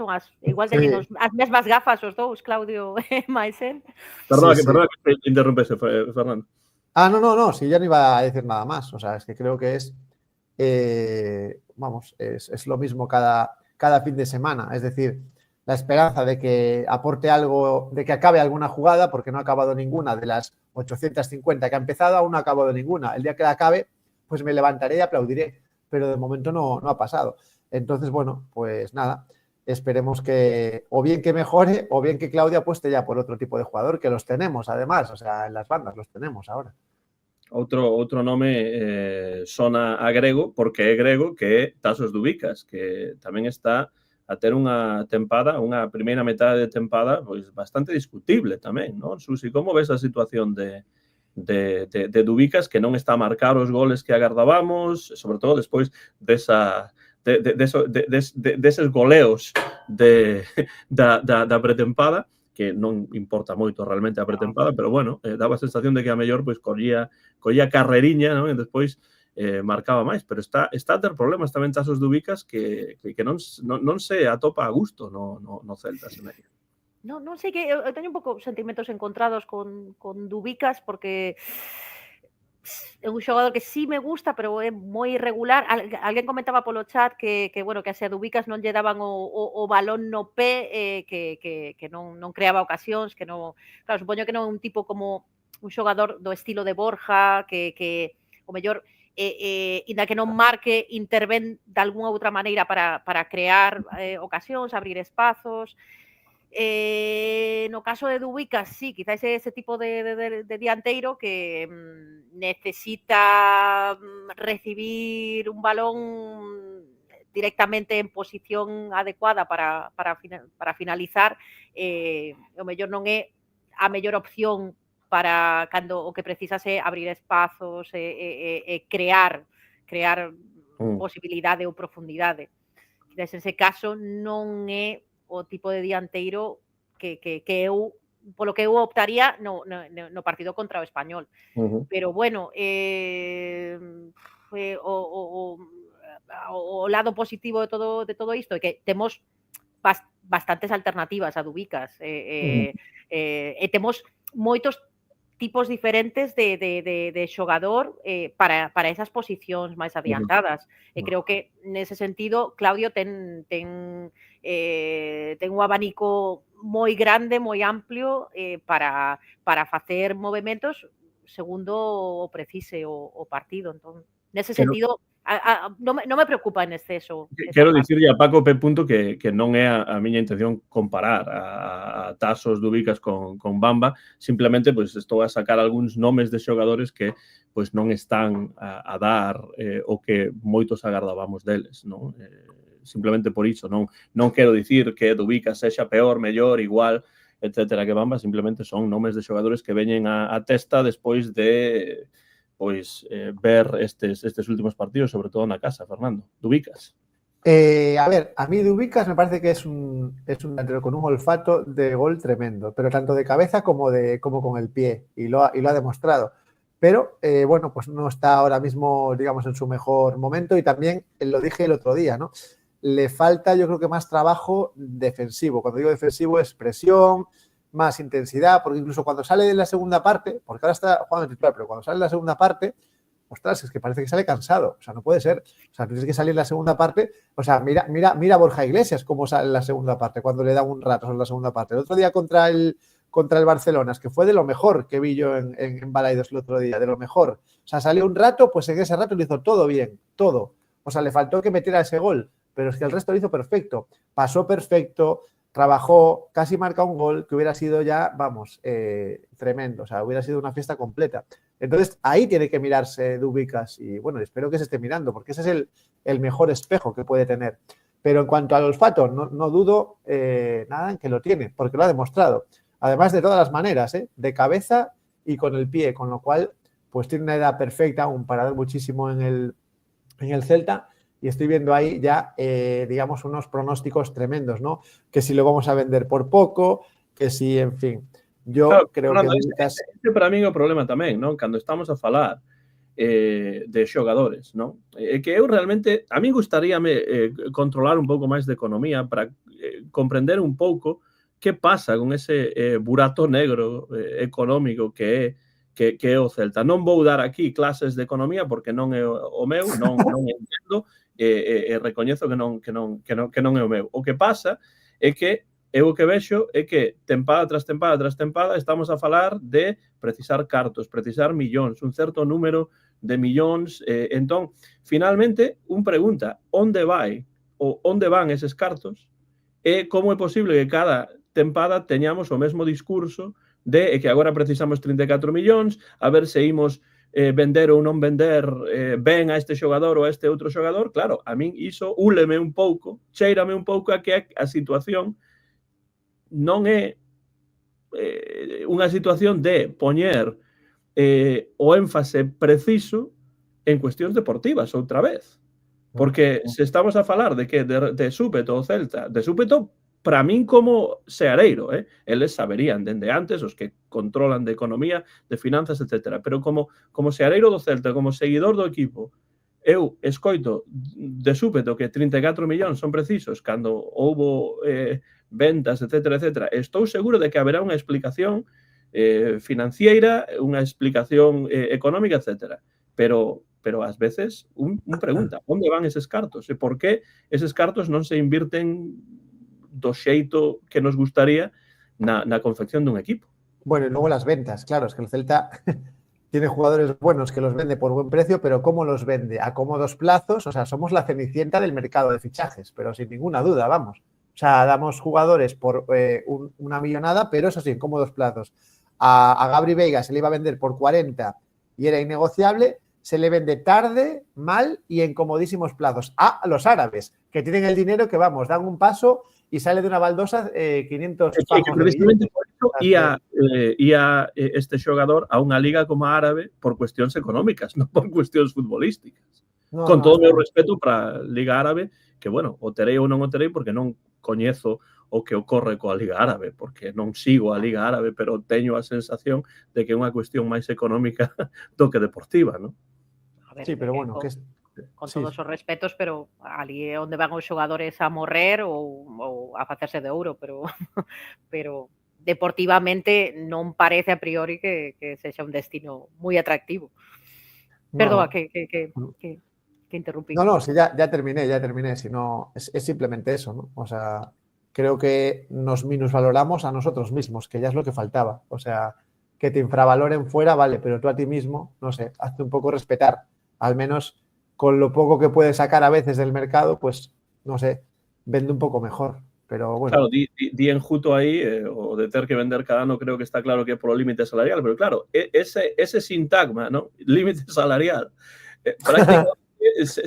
teñen as mesmas gafas os dous, Claudio e máis él. Perdona que te interrumpese, Fernando. No, si ya no iba a decir nada más. O sea, es que creo que es es lo mismo cada fin de semana. Es decir, la esperanza de que aporte algo, de que acabe alguna jugada, porque no ha acabado ninguna de las 850 que ha empezado, aún no ha acabado ninguna. El día que la acabe, pues me levantaré y aplaudiré, pero de momento no ha pasado. Entonces, bueno, pues nada, esperemos que o bien que mejore o bien que Claudia apueste ya por otro tipo de jugador, que los tenemos además, o sea, en las bandas los tenemos ahora. Outro nome sona a grego, porque é grego, que é Tasos Dubicas, que tamén está a ter unha primeira metade de tempada pois bastante discutible tamén, non? Susi, como ves a situación de Dubicas, que non está a marcar os goles que agardábamos, sobre todo despois deses goleos da pretempada, que non importa moito realmente a pretempada, pero bueno, daba a sensación de que a mellor pois collía carreriña, non? E despois marcaba máis, pero está a ter problemas tamén Tasos Dubicas que non se atopa a gusto no Celta, Semeria. Non sei, que eu teño un pouco sentimentos encontrados con Dubicas, porque é un xogador que sí me gusta, pero é moi irregular. Alguén comentaba polo chat que bueno, que a Dubicas non lle daban o balón no pé, que non creaba ocasións, que non... Claro, supoño que non é un tipo como un xogador do estilo de Borja, que o mellor, inda que non marque, intervén de algunha outra maneira para crear ocasións, abrir espazos. No caso de Dubicas, sí, quizás ese tipo de dianteiro que necesita recibir un balón directamente en posición adecuada para finalizar, o mellor non é a mellor opción para cando o que precisase abrir espazos e crear posibilidade ou profundidade. Quizás ese caso non é o tipo de dianteiro que eu, polo que eu optaría no partido contra o Español. Pero bueno, o lado positivo de todo isto é que temos bastantes alternativas a Dubicas. Temos moitos tipos diferentes de xogador para esas posicións máis adiantadas. E creo que nese sentido Claudio ten un abanico moi grande, moi amplio para facer movementos segundo o precise o partido. Entón, nese sentido, non me preocupa en exceso. Quero dicirlle a Paco P. que non é a miña intención comparar a Tasos, Dubicas con Bamba, simplemente pois estou a sacar algúns nomes de xogadores que pois non están a dar o que moitos agardábamos deles, non? Simplemente por iso, non quero dicir que Dubicas sexa peor, mellor, igual, etcétera, que Bamba, simplemente son nomes de xogadores que veñen a testa despois de ver estes últimos partidos, sobre todo na casa, Fernando. Dubicas. A ver, a mí Dubicas me parece que es un delantero con un olfato de gol tremendo, pero tanto de cabeza como con el pie, y lo ha demostrado. Pero, bueno, pues no está ahora mismo, digamos, en su mejor momento, y también, lo dije el otro día, ¿no? Le falta, yo creo que más trabajo defensivo. Cuando digo defensivo es presión, más intensidad, porque incluso cuando sale de la segunda parte, porque ahora está jugando de titular, pero cuando sale de la segunda parte, ostras, es que parece que sale cansado. O sea, no puede ser. O sea, tienes que salir en la segunda parte. O sea, mira a Borja Iglesias cómo sale en la segunda parte, cuando le da un rato en la segunda parte. El otro día contra el Barcelona, es que fue de lo mejor que vi yo en Balaidos el otro día, de lo mejor. O sea, salió un rato, pues en ese rato lo hizo todo bien, todo. O sea, le faltó que metiera ese gol, pero es que el resto lo hizo perfecto. Pasó perfecto, trabajó, casi marca un gol que hubiera sido ya, vamos, tremendo. O sea, hubiera sido una fiesta completa. Entonces, ahí tiene que mirarse Dubicas y, bueno, espero que se esté mirando, porque ese es el mejor espejo que puede tener. Pero en cuanto al olfato, no dudo nada en que lo tiene, porque lo ha demostrado. Además de todas las maneras, de cabeza y con el pie, con lo cual, pues tiene una edad perfecta aún para dar muchísimo en el Celta. Y estoy viendo ahí ya, digamos, unos pronósticos tremendos, ¿no? Que si lo vamos a vender por poco, que si, en fin. Yo creo que Dubicas... Este para min é o problema tamén, non? Cando estamos a falar de xogadores, non? É que eu realmente, a mí gustaríame controlar un pouco máis de economía para comprender un pouco que pasa con ese burato negro económico que é o Celta. Non vou dar aquí clases de economía porque non é o meu, non entendo, recoñezo que non é o meu. O que pasa é que eu o que vexo é que tempada tras tempada tras tempada estamos a falar de precisar cartos, precisar millóns, un certo número de millóns. Entón, finalmente, un pregunta, onde vai ou onde van eses cartos e como é posible que cada tempada teñamos o mesmo discurso de que agora precisamos 34 millóns, a ver se imos vender ou non vender ben a este xogador ou a este outro xogador. Claro, a min iso úleme un pouco, cheirame un pouco a que a situación non é unha situación de poñer o énfase preciso en cuestións deportivas outra vez. Porque se estamos a falar de que de súpeto o Celta, de súpeto para min como seareiro, eles saberían dende antes, os que controlan de economía, de finanzas, etc. Pero como seareiro do Celta, como seguidor do equipo, eu escoito de súpeto que 34 millóns son precisos cando houbo ventas, etcétera, etcétera. Estou seguro de que haberá unha explicación financiera, unha explicación económica, etcétera. Pero ás veces un pregunta, onde van eses cartos? E por que eses cartos non se invirten do xeito que nos gustaría na confección dun equipo? Bueno, y luego las ventas, claro, es que el Celta tiene jugadores buenos que los vende por buen precio, pero ¿cómo los vende? A cómodos plazos, o sea, somos la cenicienta del mercado de fichajes, pero sin ninguna duda, vamos. O sea, damos jugadores por una millonada, pero eso sí, en cómodos plazos. A Gabri Veiga se le iba a vender por 40 y era innegociable, se le vende tarde, mal y en comodísimos plazos. A los árabes, que tienen el dinero que, vamos, dan un paso y sale de una baldosa 500 pavos. Precisamente por eso ia este xogador a unha liga como a árabe por cuestións económicas, non por cuestións futbolísticas. Con todo o meu respeto para a liga árabe, que, bueno, o terei ou non o terei porque non coñezo o que ocorre coa liga árabe, porque non sigo a liga árabe, pero teño a sensación de que é unha cuestión máis económica do que deportiva, non? Sí, pero bueno, con Sí, todos os respetos, pero ali é onde van os xogadores a morrer ou a facerse de ouro, pero deportivamente non parece a priori que sexa un destino moi atractivo. no, Perdoa no. que interrumpí. No, no, sí, ya terminé. Si no, es simplemente eso, ¿no? O sea, creo que nos minusvaloramos a nosotros mismos, que ya es lo que faltaba. O sea, que te infravaloren fuera, vale, pero tú a ti mismo, no sé, hazte un poco respetar. Al menos con lo poco que puedes sacar a veces del mercado, pues, no sé, vende un poco mejor. Pero bueno. Claro, di enjuto aí, o de ter que vender cada ano, creo que está claro que é polo límite salarial, pero claro, ese sintagma, ¿no? Límite salarial, prácticamente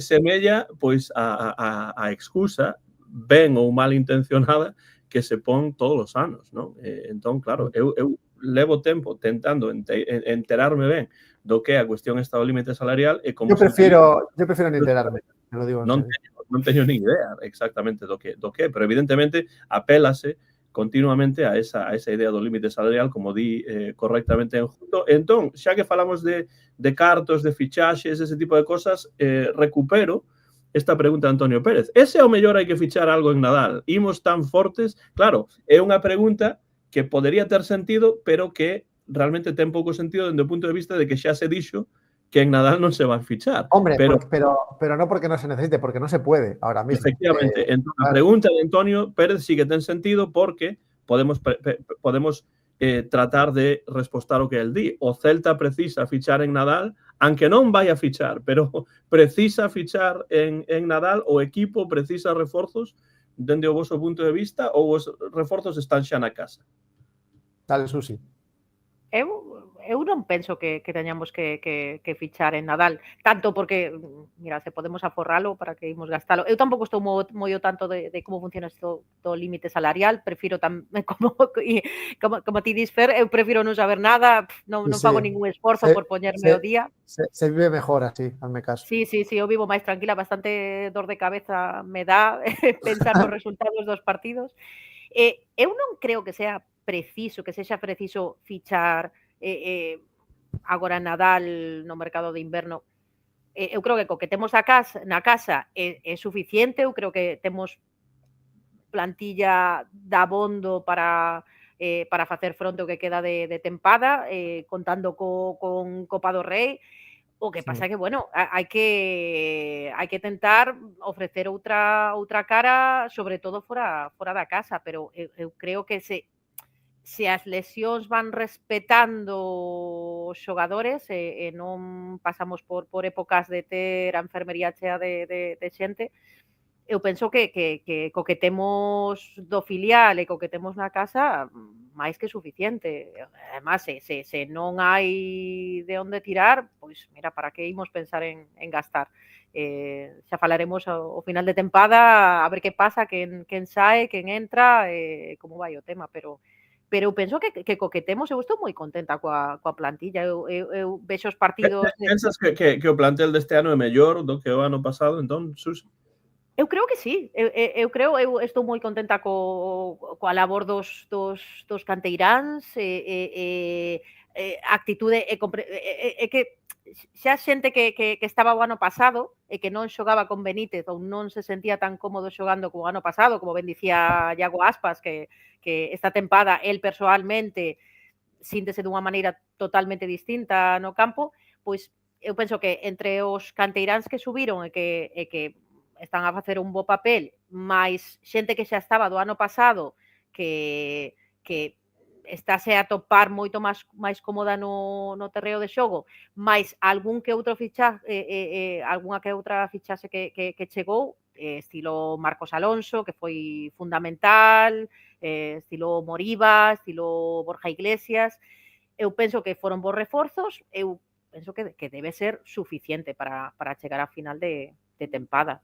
semella pois a excusa ben ou mal intencionada que se pon todos os anos, ¿no? Entón, claro, eu levo tempo tentando enterarme ben do que é a cuestión esta do límite salarial e como yo prefiero no enterarme, te lo digo en serio. Non teño nin idea exactamente do que, pero evidentemente apélase continuamente a esa idea do límite salarial, como di correctamente enjuto. Entón, xa que falamos de cartos, de fichaxes, ese tipo de cosas, recupero esta pregunta de Antonio Pérez. Ese ao mellor hai que fichar algo en Nadal? Imos tan fortes? Claro, é unha pregunta que podería ter sentido, pero que realmente ten pouco sentido dende o punto de vista de que xa se dixo que en Nadal non se va a fichar. Hombre, pero no porque no se necesite, porque no se puede ahora mismo. Efectivamente. Entón, a pregunta de Antonio Pérez sí que ten sentido porque podemos tratar de respostar o que el di. O Celta precisa fichar en Nadal, aunque non vai a fichar, pero precisa fichar en Nadal, o equipo precisa reforzos dende o voso punto de vista ou os reforzos están xa na casa? Dale, Susi. Eu non penso que teñamos que fichar en Nadal, tanto porque, mira, se podemos aforralo para que imos gastalo. Eu tampouco estou moi ao tanto de como funciona isto do límite salarial, prefiro como ti dis, Fer, eu prefiro non saber nada, non fago ningún esforzo por poñerme ao día. Se vive mejor así, hazme caso. Sí, eu vivo máis tranquila, bastante dor de cabeza me dá pensar nos resultados dos partidos. Eu non creo que sexa preciso fichar agora Nadal no mercado de inverno. Eu creo que co que temos na casa é suficiente. Eu creo que temos plantilla dabondo para facer fronte ao que queda de tempada, contando con Copa do Rei. O que pasa é que, bueno, hai que tentar ofrecer outra cara, sobre todo fora da casa, pero eu creo que se as lesións van respetando os xogadores e non pasamos por épocas de ter a enfermería chea de xente, eu penso que co que temos do filial e co que temos na casa, máis que suficiente. Además, se non hai de onde tirar, pois mira, para que imos pensar en gastar? Xa falaremos ao final de tempada a ver que pasa, quen sae, quen entra, como vai o tema, pero eu penso que co que temos, eu estou moi contenta coa plantilla. Eu vexo os partidos... Pensas que o plantel deste ano é mellor do que o ano pasado, entón, Susi? Eu creo que sí. Eu estou moi contenta coa labor dos canteiráns, actitude e que xa xente que estaba o ano pasado e que non xogaba con Benítez ou non se sentía tan cómodo xogando como o ano pasado, como ben dicía Iago Aspas, que esta tempada el persoalmente síntese dunha maneira totalmente distinta no campo, pois eu penso que entre os canteiráns que subiron e que están a facer un bo papel, máis xente que xa estaba do ano pasado que estáse a topar moito máis cómoda no terreo de xogo, máis algunha que outra fichaxe que chegou, estilo Marcos Alonso, que foi fundamental, estilo Moriba, estilo Borja Iglesias. Eu penso que foron bons reforzos, eu penso que debe ser suficiente para chegar a final de tempada.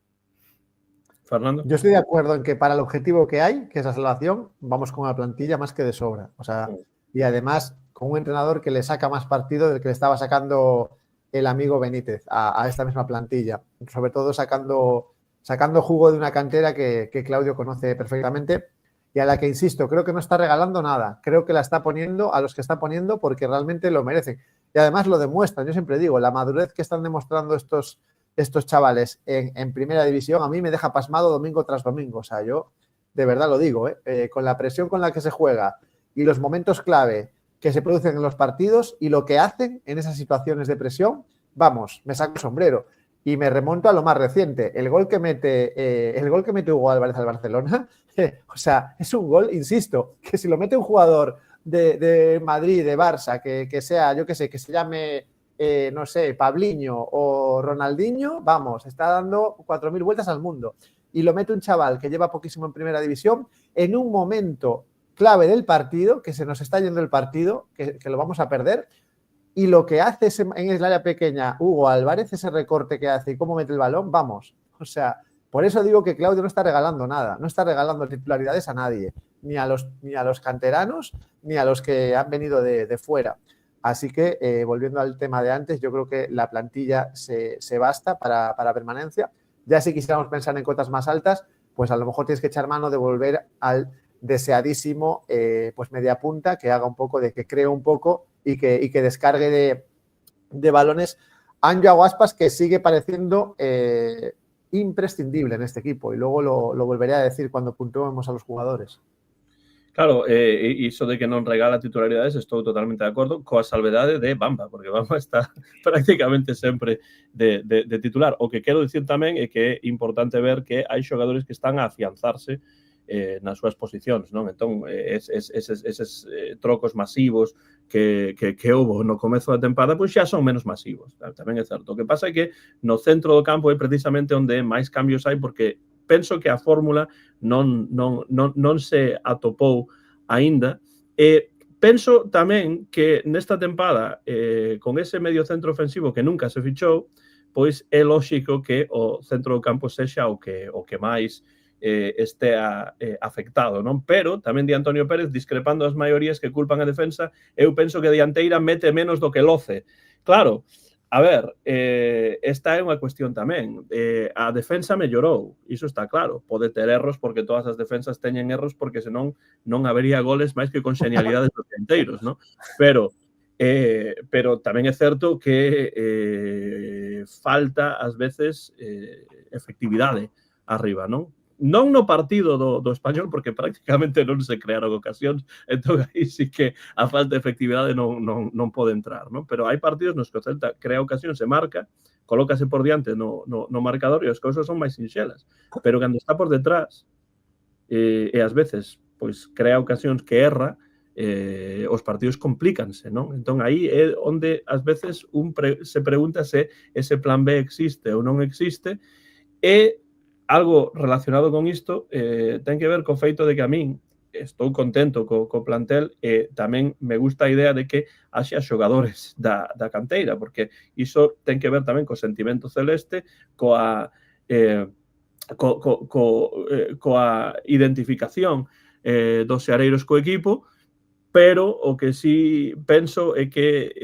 Fernando. Yo estoy de acuerdo en que para el objetivo que hay, que es la salvación, vamos con una plantilla más que de sobra. O sea, y además con un entrenador que le saca más partido del que le estaba sacando el amigo Benítez a esta misma plantilla. Sobre todo sacando jugo de una cantera que Claudio conoce perfectamente y a la que, insisto, creo que no está regalando nada. Creo que la está poniendo a los que está poniendo porque realmente lo merecen. Y además lo demuestran. Yo siempre digo, la madurez que están demostrando estos estos chavales en primera división, a mí me deja pasmado domingo tras domingo. O sea, yo de verdad lo digo, con la presión con la que se juega y los momentos clave que se producen en los partidos y lo que hacen en esas situaciones de presión, vamos, me saco el sombrero. Y me remonto a lo más reciente, el gol que mete Hugo Álvarez al Barcelona, o sea, es un gol, insisto, que si lo mete un jugador de Madrid, de Barça, que sea, yo qué sé, que se llame, no sé, Pabliño o Ronaldinho, vamos, está dando 4.000 vueltas al mundo. Y lo mete un chaval que lleva poquísimo en primera división en un momento clave del partido, que se nos está yendo el partido, que lo vamos a perder. Y lo que hace en el área pequeña Hugo Álvarez, ese recorte que hace y cómo mete el balón, vamos. O sea, por eso digo que Claudio no está regalando nada, no está regalando titularidades a nadie, ni a los canteranos, ni a los que han venido de fuera. Así que, volviendo al tema de antes, yo creo que la plantilla se basta para permanencia. Ya si quisiéramos pensar en cotas más altas, pues a lo mejor tienes que echar mano de volver al deseadísimo pues media punta, que haga un poco, que cree un poco y que descargue de balones Anjo Aguaspas, que sigue pareciendo imprescindible en este equipo. Y luego lo volveré a decir cuando puntuemos a los jugadores. Claro, iso de que non regala titularidades estou totalmente de acordo, coa salvedade de Bamba, porque Bamba está prácticamente sempre de titular. O que quero dicir tamén é que é importante ver que hai xogadores que están a afianzarse nas súas posicións, non? Entón, eses trocos masivos que houve no comezo da tempada, pois xa son menos masivos, tamén é certo. O que pasa é que no centro do campo é precisamente onde máis cambios hai, porque penso que a fórmula non se atopou aínda. Penso tamén que nesta tempada, con ese medio centro ofensivo que nunca se fichou, pois é lóxico que o centro do campo sexa o que máis estea afectado, non? Pero tamén di Antonio Pérez, discrepando as maiorías que culpan a defensa, eu penso que a dianteira mete menos do que Loce. Claro, a ver, esta é unha cuestión tamén. A defensa mellorou, iso está claro. Pode ter erros porque todas as defensas teñen erros porque senón non habería goles máis que con xenialidades dos dianteiros, non? Pero tamén é certo que falta, ás veces, efectividade arriba, non? Non no partido do Español, porque prácticamente non se crearon ocasións, entón aí sí que a falta de efectividade non pode entrar, non? Pero hai partidos nos que o Celta crea ocasións, se marca, colócase por diante no marcador e as cousas son máis sinxelas. Pero cando está por detrás e ás veces pois crea ocasións que erra, os partidos complícanse, non? Entón aí é onde ás veces se pregunta se ese plan B existe ou non existe, e algo relacionado con isto ten que ver co feito de que a min estou contento co plantel e tamén me gusta a idea de que haxa xogadores da canteira, porque iso ten que ver tamén co sentimento celeste, coa identificación dos seareiros co equipo, pero o que sí penso é que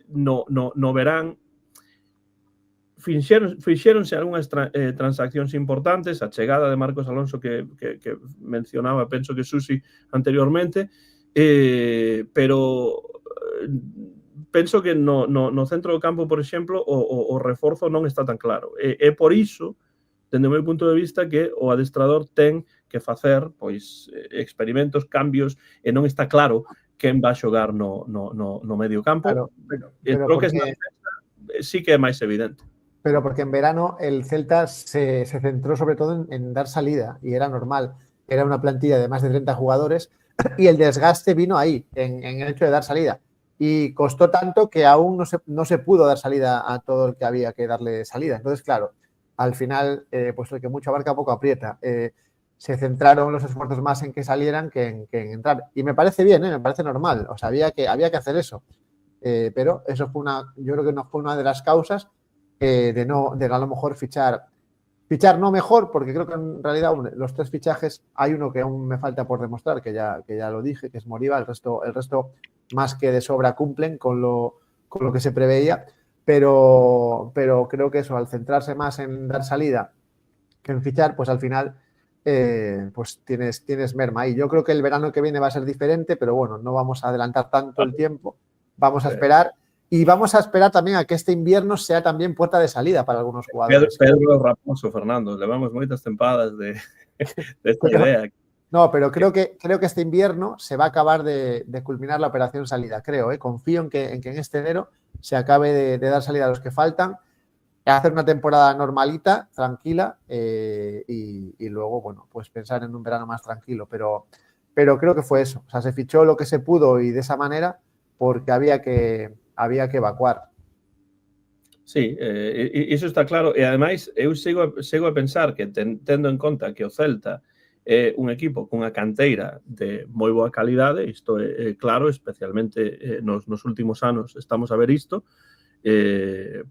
no verán fixéronse algunhas transaccións importantes, a chegada de Marcos Alonso que mencionaba, penso que Susi anteriormente, pero penso que no centro do campo, por exemplo, o reforzo non está tan claro. É por iso, dende o meu punto de vista, que o adestrador ten que facer pois experimentos, cambios, e non está claro quen vai xogar no medio campo. Claro, pero creo que sí que é máis evidente. Pero porque en verano el Celta se centró sobre todo en dar salida y era normal. Era una plantilla de más de 30 jugadores y el desgaste vino ahí, en el hecho de dar salida. Y costó tanto que aún no se pudo dar salida a todo el que había que darle salida. Entonces, claro, al final, pues el que mucho abarca poco aprieta. Se centraron los esfuerzos más en que salieran que en entrar. Y me parece bien, me parece normal. O sea, había que hacer eso. Pero eso yo creo que no fue una de las causas de a lo mejor fichar no mejor, porque creo que en realidad los 3 fichajes hay uno que aún me falta por demostrar, que ya lo dije, que es Moriba, el resto más que de sobra cumplen con lo que se preveía, pero creo que eso, al centrarse más en dar salida que en fichar, pues al final pues tienes merma. Y yo creo que el verano que viene va a ser diferente, pero bueno, no vamos a adelantar tanto el tiempo, vamos a esperar. Y vamos a esperar también a que este invierno sea también puerta de salida para algunos jugadores. Pedro Raposo, Fernando, levamos moitas tempadas de esta idea. No, pero creo que este invierno se va a acabar de culminar la operación salida, creo. Confío en que en este enero se acabe de dar salida a los que faltan, hacer una temporada normalita, tranquila, y luego, bueno, pues pensar en un verano más tranquilo. Pero creo que fue eso. O sea, se fichó lo que se pudo y de esa manera porque había que evacuar. Sí, iso está claro. E, ademais, eu sigo a pensar que tendo en conta que o Celta é un equipo cunha canteira de moi boa calidade, isto é claro, especialmente nos últimos anos estamos a ver isto,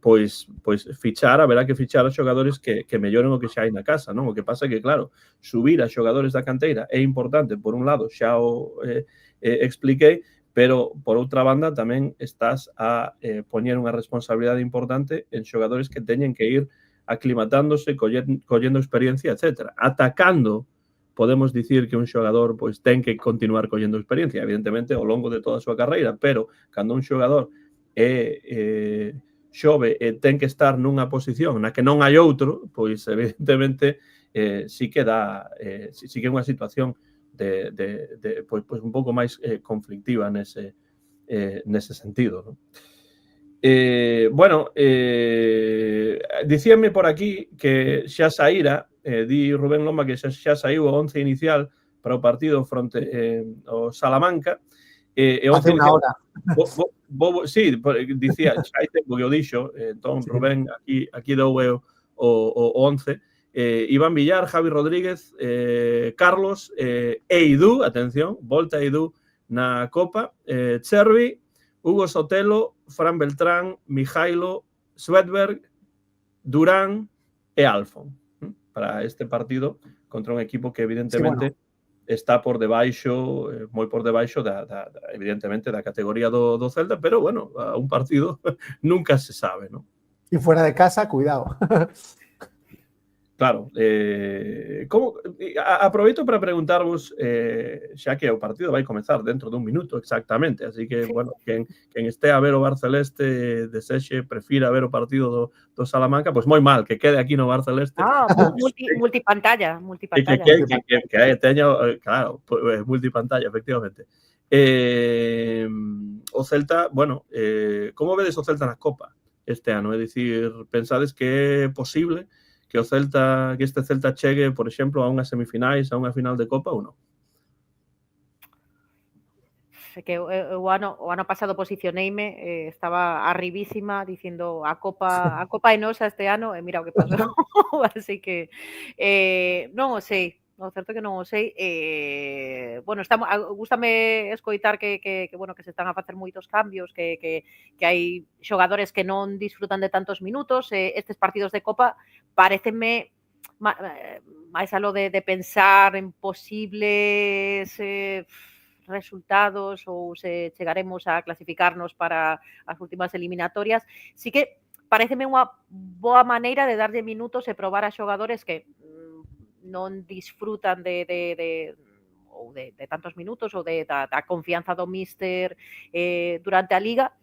pois fichar, haberá que fichar a xogadores que melloren o que xa hai na casa, non? O que pasa é que, claro, subir a xogadores da canteira é importante, por un lado, xa o expliquei, pero, por outra banda, tamén estás a poñer unha responsabilidade importante en xogadores que teñen que ir aclimatándose, collendo experiencia, etc. Atacando, podemos dicir que un xogador pois ten que continuar collendo experiencia, evidentemente, ao longo de toda a súa carreira, pero cando un xogador é xove e ten que estar nunha posición na que non hai outro, pois, evidentemente, sí que é unha situación pois un pouco máis conflictiva nese sentido, non? Bueno, dicíanme por aquí que xa saíra, di Rubén Loma que xa saiu o 11 inicial para o partido fronte ao Salamanca. Hace unha hora. Sí, dicía, xa hai tempo que o dixo, entón Rubén aquí dou o 11. Iván Villar, Javi Rodríguez, Carlos, Eidú, atención, volta Eidú na Copa, Chervi, Hugo Sotelo, Fran Beltrán, Mijailo, Svedberg, Durán e Alfon para este partido contra un equipo que evidentemente está por debaixo, moi por debaixo evidentemente da categoría do Celta, pero bueno, a un partido nunca se sabe, ¿no? Y fuera de casa, cuidado. Claro, aproveito para preguntarvos, xa que o partido vai comezar dentro dun minuto exactamente, así que, bueno, quen este a ver o Barceleste desexe, prefira ver o partido do Salamanca, pois moi mal, que quede aquí no Barceleste. Multipantalla. Que teña, claro, multipantalla, efectivamente. O Celta, bueno, como vedes o Celta na Copa este ano? É dicir, pensades que é posible que este Celta chegue, por exemplo, a unhas semifinais, a unha final de Copa ou non? Que o ano pasado posicioneime, estaba arribísima dicindo a Copa é nosa este ano e mira o que pasou. Así que non o sei. O certo que non o sei. Bueno, gústame escoitar que se están a facer moitos cambios, que hai xogadores que non disfrutan de tantos minutos. Estes partidos de Copa parécenme máis algo de pensar en posibles resultados ou se chegaremos a clasificarnos para as últimas eliminatorias. Sí que paréceme unha boa maneira de darlle minutos e probar a xogadores que non disfrutan de tantos minutos ou da confianza do míster durante a Liga.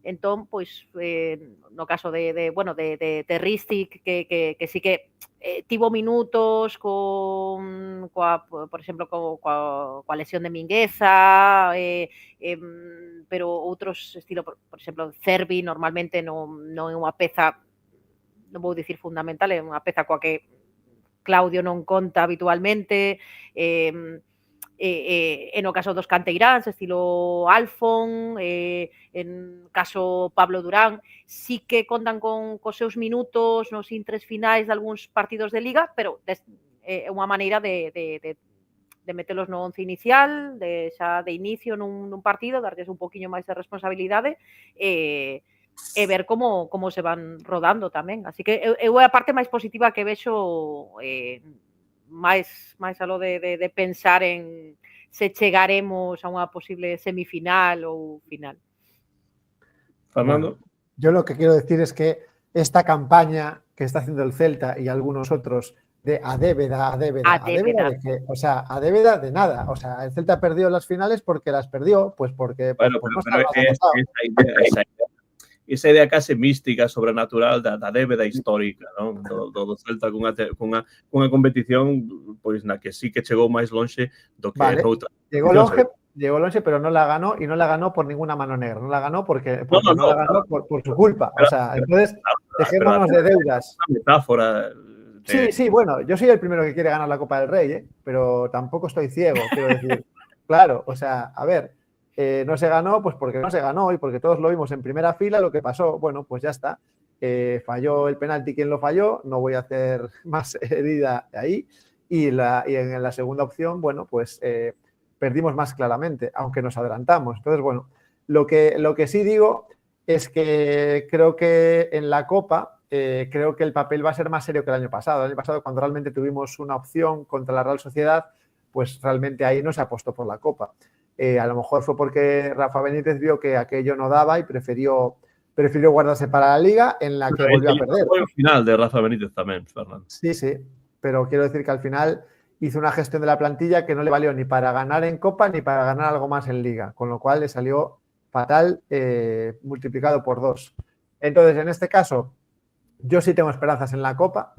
Entón, pois, no caso de Ristic, que sí que tivo minutos por exemplo, coa lesión de Mingueza, pero outros estilo, por exemplo, Cervi normalmente non é unha peza, non vou dicir fundamental, é unha peza coa que Claudio non conta habitualmente, no caso dos canteiráns, estilo Alfon, en caso Pablo Durán, sí que contan cos seus minutos nos intres finais de algúns partidos de Liga, pero é unha maneira de metelos no 11 inicial, xa de inicio nun partido, darlles un poquinho máis de responsabilidade e ver como se van rodando tamén. Así que eu é a parte máis positiva que vexo, máis algo de pensar en se chegaremos a unha posible semifinal ou final. Fernando. Bueno, yo lo que quiero decir es que esta campaña que está haciendo el Celta y algunos otros de a débeda de que, o sea, a débeda de nada. O sea, el Celta perdió las finales porque las perdió, pues porque... Bueno, pues pero esa idea. esa idea case mística, sobrenatural da débeda histórica, non? Do Celta cunha competición pois na que sí que chegou máis lonxe do que noutra. Llegó longe, pero no la ganó, y no la ganó por ninguna mano negra. No la ganó porque no la ganó por su culpa. O sea, entonces, dejémonos de deudas. Una metáfora. Sí, bueno, yo soy el primero que quiere ganar la Copa del Rey, pero tampoco estoy ciego, quiero decir. Claro, o sea, a ver, no se ganó, pues porque no se ganó y porque todos lo vimos en primera fila. Lo que pasó, bueno, pues ya está. Falló el penalti quien lo falló, no voy a hacer más herida ahí. Y en la segunda opción, bueno, pues perdimos más claramente, aunque nos adelantamos. Entonces, bueno, lo que sí digo es que creo que en la Copa creo que el papel va a ser más serio que el año pasado. El año pasado, cuando realmente tuvimos una opción contra la Real Sociedad, pues realmente ahí no se apostó por la Copa. A lo mejor fue porque Rafa Benítez vio que aquello no daba y prefirió guardarse para la Liga, en la que volvió a perder. Fue el final de Rafa Benítez también, Fernando. Sí, pero quiero decir que al final hizo una gestión de la plantilla que no le valió ni para ganar en Copa ni para ganar algo más en Liga, con lo cual le salió fatal, multiplicado por 2. Entonces, en este caso, yo sí tengo esperanzas en la Copa.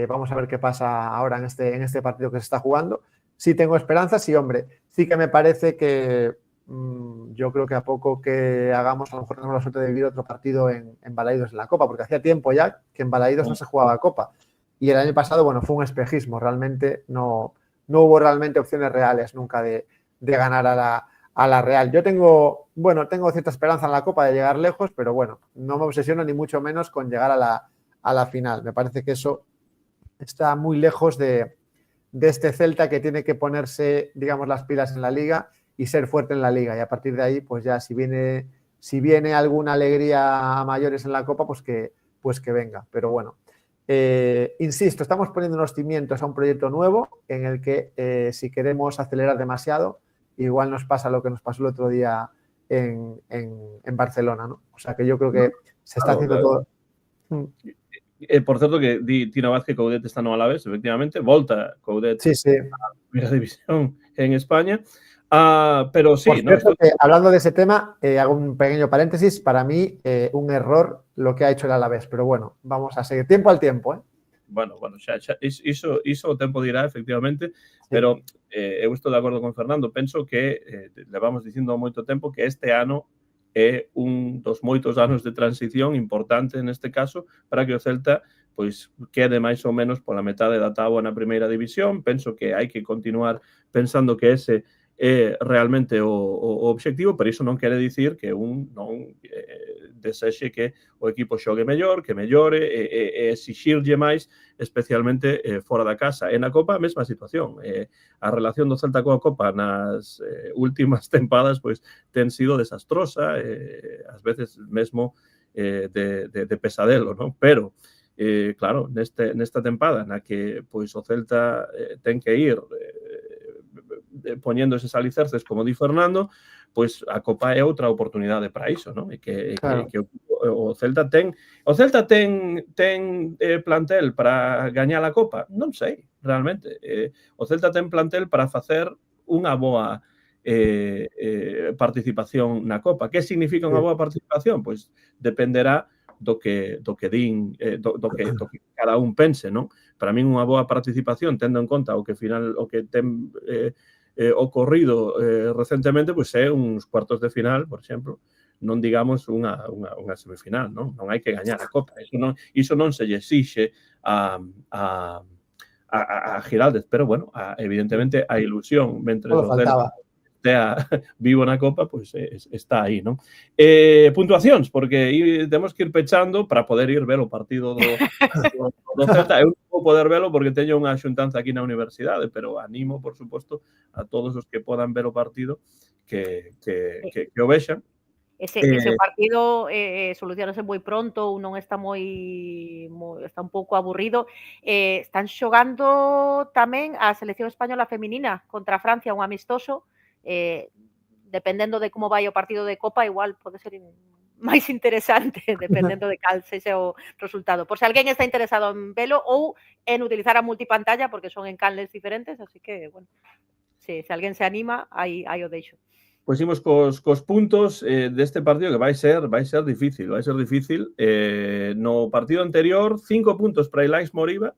Vamos a ver qué pasa ahora en este partido que se está jugando. Sí tengo esperanzas y, hombre, sí que me parece que yo creo que a poco que hagamos, a lo mejor tenemos la suerte de vivir otro partido en Balaidos en la Copa, porque hacía tiempo ya que en Balaidos no se jugaba Copa. Y el año pasado, bueno, fue un espejismo. Realmente no hubo realmente opciones reales nunca de ganar a la Real. Yo tengo cierta esperanza en la Copa de llegar lejos, pero bueno, no me obsesiono ni mucho menos con llegar a la final. Me parece que eso está muy lejos de este Celta, que tiene que ponerse, digamos, las pilas en la Liga y ser fuerte en la Liga. Y a partir de ahí, pues ya si viene alguna alegría a mayores en la Copa, pues que venga. Pero bueno, insisto, estamos poniendo unos cimientos a un proyecto nuevo en el que si queremos acelerar demasiado, igual nos pasa lo que nos pasó el otro día en Barcelona, ¿no? O sea que yo creo que se está haciendo todo. Por cierto, que Tino Vázquez Coudet está no Alavés, efectivamente, volta Coudet sí. a la primera división en España. Pero sí, por cierto, hablando de ese tema, hago un pequeño paréntesis. Para mí, un error lo que ha hecho el Alavés, pero bueno, vamos a seguir tiempo al tiempo, ¿eh? Bueno, iso o tempo dirá, efectivamente, sí. Pero eu estou de acordo con Fernando. Penso que levamos dicindo moito tempo que este ano é un dos moitos anos de transición importante neste caso para que o Celta pois quede máis ou menos pola metade da táboa na primeira división. Penso que hai que continuar pensando que ese é realmente o obxectivo, pero iso non quere dicir que un non desexe que o equipo xogue mellor, que mellore e exixirlle máis, especialmente fora da casa. E na Copa a mesma situación. A relación do Celta coa Copa nas últimas tempadas pois ten sido desastrosa, ás veces mesmo de pesadelo, non? Pero claro, nesta tempada na que pois o Celta ten que ir poñendo eses alicerces, como di Fernando, pois a Copa é outra oportunidade para iso, non? E que o Celta ten plantel para gañar a Copa? Non sei, realmente. O Celta ten plantel para facer unha boa participación na Copa. Que significa unha boa participación? Pois dependerá do que din, do que cada un pense, non? Para min unha boa participación, tendo en conta o que ten ocorrido recentemente, pois é uns cuartos de final, por exemplo, non digamos unha semifinal, non? Non hai que gañar a Copa. Iso non se lle exixe a Giraldez, pero bueno, evidentemente a ilusión, mentre o Celta estea vivo na Copa, pois está aí, non? Puntuacións, porque temos que ir pechando para poder ir ver o partido do Celta. Eu non vou poder velo porque teño unha xuntanza aquí na universidade, pero animo, por suposto, a todos os que podan ver o partido que o vexan. Ese partido solucionase moi pronto, non está está un pouco aburrido. Están xogando tamén a selección española feminina contra Francia, un amistoso. Dependendo de como vai o partido de Copa, igual pode ser máis interesante, dependendo de cal sexa o resultado. Por se alguén está interesado en velo ou en utilizar a multipantalla, porque son en canles diferentes, así que, bueno, se alguén se anima, aí o deixo. Pois imos cos puntos deste partido que vai ser difícil, no partido anterior, 5 puntos para Ilaix Moriba,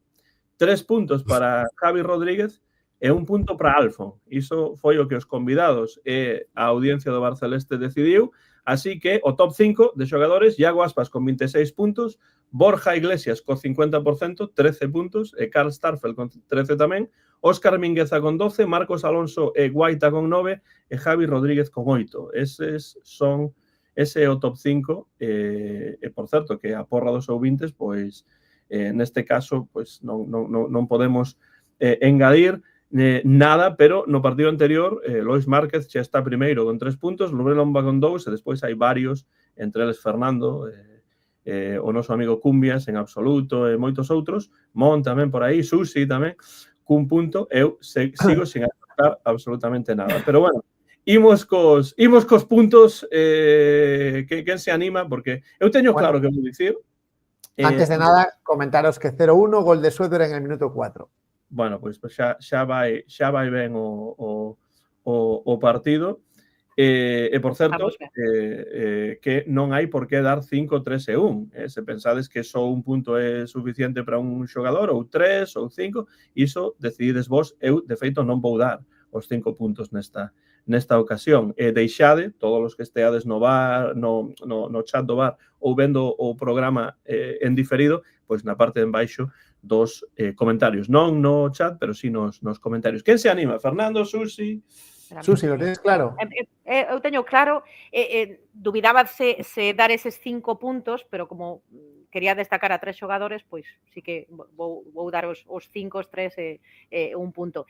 3 puntos para Javi Rodríguez e 1 punto para Alfon. Iso foi o que os convidados e a audiencia do Barceleste decidiu, así que o top 5 de xogadores, Iago Aspas con 26 puntos, Borja Iglesias co 50%, 13 puntos, e Karl Starfel con 13 tamén, Óscar Mingueza con 12, Marcos Alonso e Guaita con 9 e Javi Rodríguez con 8. Ese é o top 5 e por certo que a porra dos ouvintes, pois neste caso pois non podemos engadir nada, pero no partido anterior Lois Márquez xa está primeiro con 3 puntos, Rubén Lomba con 2 e despois hai varios, entre eles Fernando, o noso amigo Cumbias en absoluto e moitos outros, Mon tamén por aí, Susi tamén, cun punto, eu sigo sin acertar absolutamente nada. Pero bueno, imos cos puntos, quen se anima, porque eu teño claro que vou dicir. Antes de nada, comentaros que 0-1, gol de Suéter en el minuto 4. Bueno, pois xa vai ben o partido. E por certo, que non hai por que dar 5, 3 e 1. Se pensades que só un punto é suficiente para un xogador, ou 3, ou 5, iso decidides vos. Eu, de feito, non vou dar os 5 puntos nesta ocasión. Deixade, todos os que esteades no bar, no chat do bar, ou vendo o programa en diferido, pois na parte de embaixo dos comentarios. Non no chat, pero sí nos comentarios. Quen se anima? Fernando, Susi... Susi, lo tienes claro? Eu teño claro, dubidaba se dar eses 5 puntos, pero como quería destacar a 3 xogadores, pois sí que vou dar os 5, os 3 e 1 punto.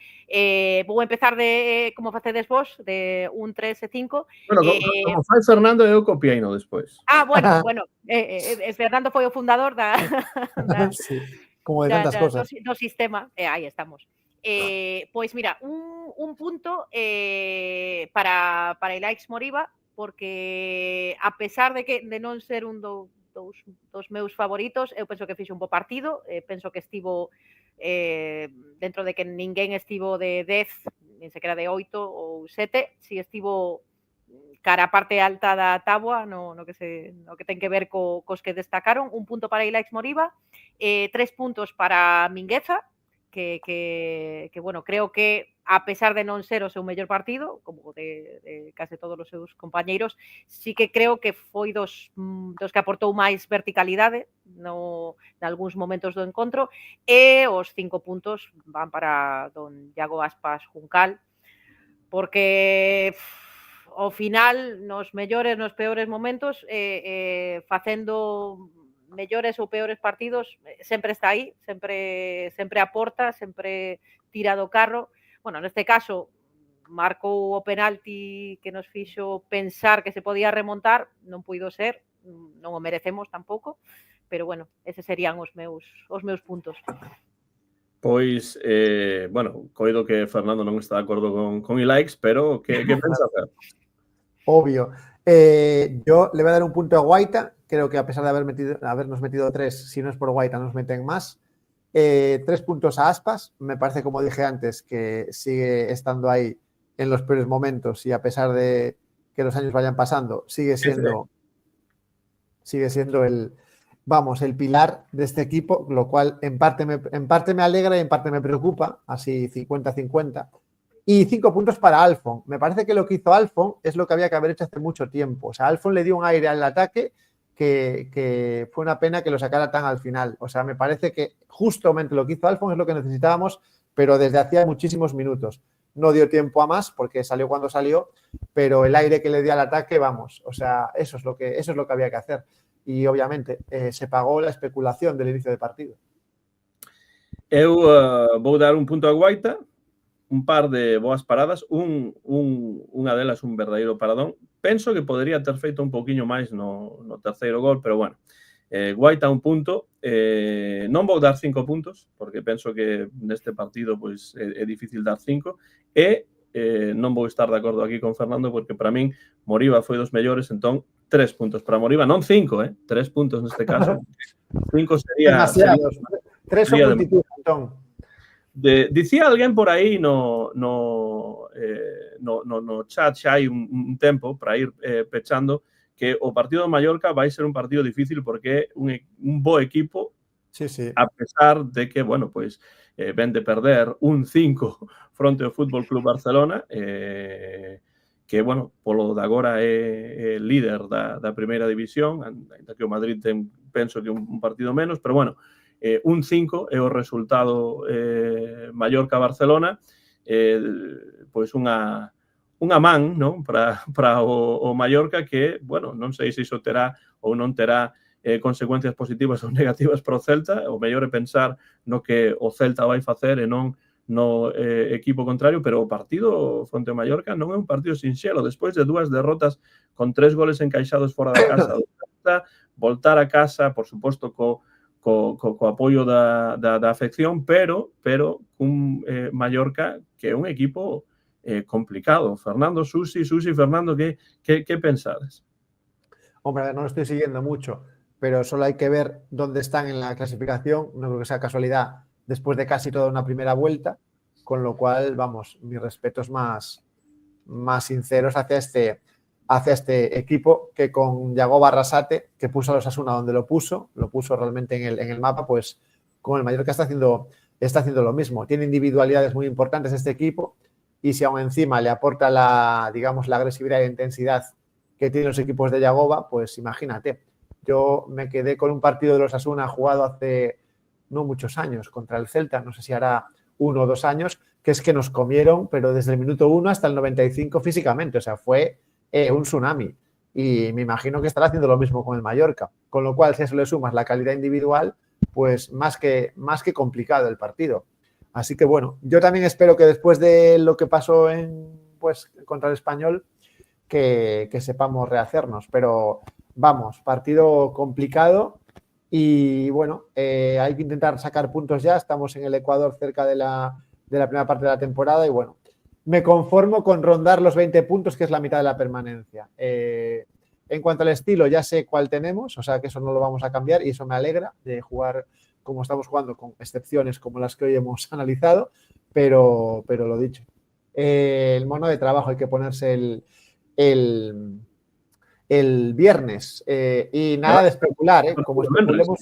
Vou empezar de como facedes vos, de 1, 3 e 5. Bueno, como fai Fernando, eu copiaino despois. Bueno, Fernando foi o fundador sí, como de tantas cosas. Do sistema, aí estamos. Pois mira, un punto para Ilaix Moriba, porque a pesar de non ser un dos meus favoritos, eu penso que fixo un bo partido, penso que estivo dentro de que ninguén estivo de 10, nin sequera de 8 ou 7, si estivo cara a parte alta da táboa no que ten que ver cos que destacaron. Un punto para Ilaix Moriba, 3 puntos para Mingueza, que bueno, creo que a pesar de non ser o seu mellor partido, como de case todos os seus compañeiros, sí que creo que foi dos que aportou máis verticalidade nalgúns momentos do encontro, e os 5 puntos van para don Iago Aspas Juncal, porque ao final, nos mellores, nos peores momentos, facendo mellores ou peores partidos, sempre está aí, sempre aporta, sempre tira do carro. Bueno, neste caso, marcou o penalti que nos fixo pensar que se podía remontar, non puido ser, non o merecemos tampouco, pero bueno, eses serían os meus puntos. Pois, bueno, coido que Fernando non está de acordo con Ilaix, pero que pensa hacer? Obvio. Yo le voy a dar un punto a Guaita. Creo que a pesar de habernos metido 3, si no es por Guaita nos meten más. 3 puntos a Aspas. Me parece, como dije antes, que sigue estando ahí en los peores momentos y a pesar de que los años vayan pasando, sigue siendo el pilar de este equipo, lo cual en parte me alegra y en parte me preocupa, así 50-50. Y 5 puntos para Alfon. Me parece que lo que hizo Alfon es lo que había que haber hecho hace mucho tiempo. O sea, Alfon le dio un aire al ataque que fue una pena que lo sacara tan al final. O sea, me parece que justamente lo que hizo Alfon es lo que necesitábamos, pero desde hacía muchísimos minutos. No dio tiempo a más porque salió cuando salió, pero el aire que le dio al ataque, vamos, o sea, eso es lo que había que hacer. Y obviamente se pagó la especulación del inicio de partido. Eu vou dar un punto a Guaita, un par de boas paradas, unha delas un verdadeiro paradón. Penso que podería ter feito un pouquiño máis no terceiro gol, pero bueno, Guaita un punto. Non vou dar 5 puntos, porque penso que neste partido pois, é difícil dar 5, e non vou estar de acordo aquí con Fernando, porque para min Moriba foi dos mellores, entón 3 puntos para Moriba, non 5, 3 puntos neste caso. 5 sería... Demasiados. 3 son multitud, entón. Dicía alguén por aí no chat xa hai un tempo para ir pechando que o partido do Mallorca vai ser un partido difícil porque é un bo equipo, Sí, sí. a pesar de que, bueno, pois ven de perder 1-5 fronte ao Fútbol Club Barcelona, que, bueno, polo de agora é líder da primeira división, ainda que o Madrid ten, penso que un partido menos, pero, bueno, 1-5 é o resultado Mallorca-Barcelona, pois unha man, non, para o Mallorca que, bueno, non sei se iso terá ou non terá consecuencias positivas ou negativas para o Celta. O mellor é pensar no que o Celta vai facer e non no equipo contrario, pero o partido fronte ao Mallorca non é un partido sinxelo. Despois de 2 derrotas con 3 goles encaixados fora da casa do Celta, voltar a casa, por suposto, co apoio da afección, pero un Mallorca que é un equipo complicado. Fernando, Susi, Fernando, ¿qué pensades? Hombre, no lo estoy siguiendo mucho, pero solo hay que ver dónde están en la clasificación. No creo que sea casualidad después de casi toda una primera vuelta, con lo cual, vamos, mis respetos más sinceros hacia este equipo que con Yago Barrasate, que puso a los Osasuna donde lo puso realmente en el mapa, pues con el Mallorca está haciendo lo mismo. Tiene individualidades muy importantes este equipo y si aún encima le aporta la agresividad e intensidad que tienen los equipos de Yagoba, pues imagínate. Yo me quedé con un partido de los Osasuna jugado hace no muchos años contra el Celta, no sé si hará 1 o 2 años, que es que nos comieron, pero desde el minuto 1 hasta el 95 físicamente, o sea, fue un tsunami. Y me imagino que estará haciendo lo mismo con el Mallorca. Con lo cual, si a eso le sumas la calidad individual, pues más que complicado el partido. Así que bueno, yo también espero que después de lo que pasó contra el Español, que sepamos rehacernos. Pero vamos, partido complicado y bueno, hay que intentar sacar puntos ya. Estamos en el Ecuador cerca de la primera parte de la temporada y bueno, me conformo con rondar los 20 puntos, que es la mitad de la permanencia. En cuanto al estilo, ya sé cuál tenemos, o sea que eso no lo vamos a cambiar y eso me alegra de jugar como estamos jugando, con excepciones como las que hoy hemos analizado, pero lo dicho. El mono de trabajo hay que ponerse el viernes y nada de especular, como especulemos.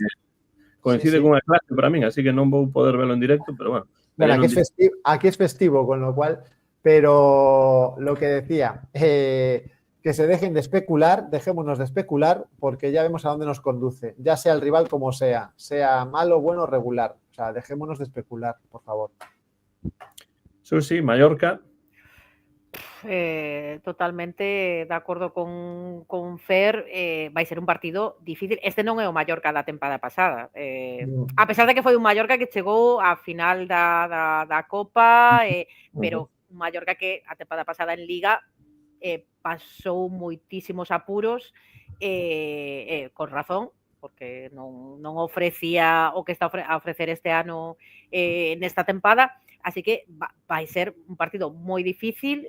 Coincide con a clase para min, así que non vou poder verlo en directo, pero bueno. Bueno, aquí es festivo, con lo cual, pero lo que decía, que se dejen de especular, dejémonos de especular, porque ya vemos a dónde nos conduce, ya sea el rival como sea malo, bueno o regular. O sea, dejémonos de especular, por favor. Susi, Mallorca. Totalmente de acordo con Fer, vai ser un partido difícil. Este non é o Mallorca da tempada pasada, a pesar de que foi un Mallorca que chegou á final da Copa, pero un Mallorca que a tempada pasada en Liga pasou moitísimos apuros, con razón, porque non ofrecía o que está a ofrecer este ano nesta tempada. Así que vai ser un partido moi difícil,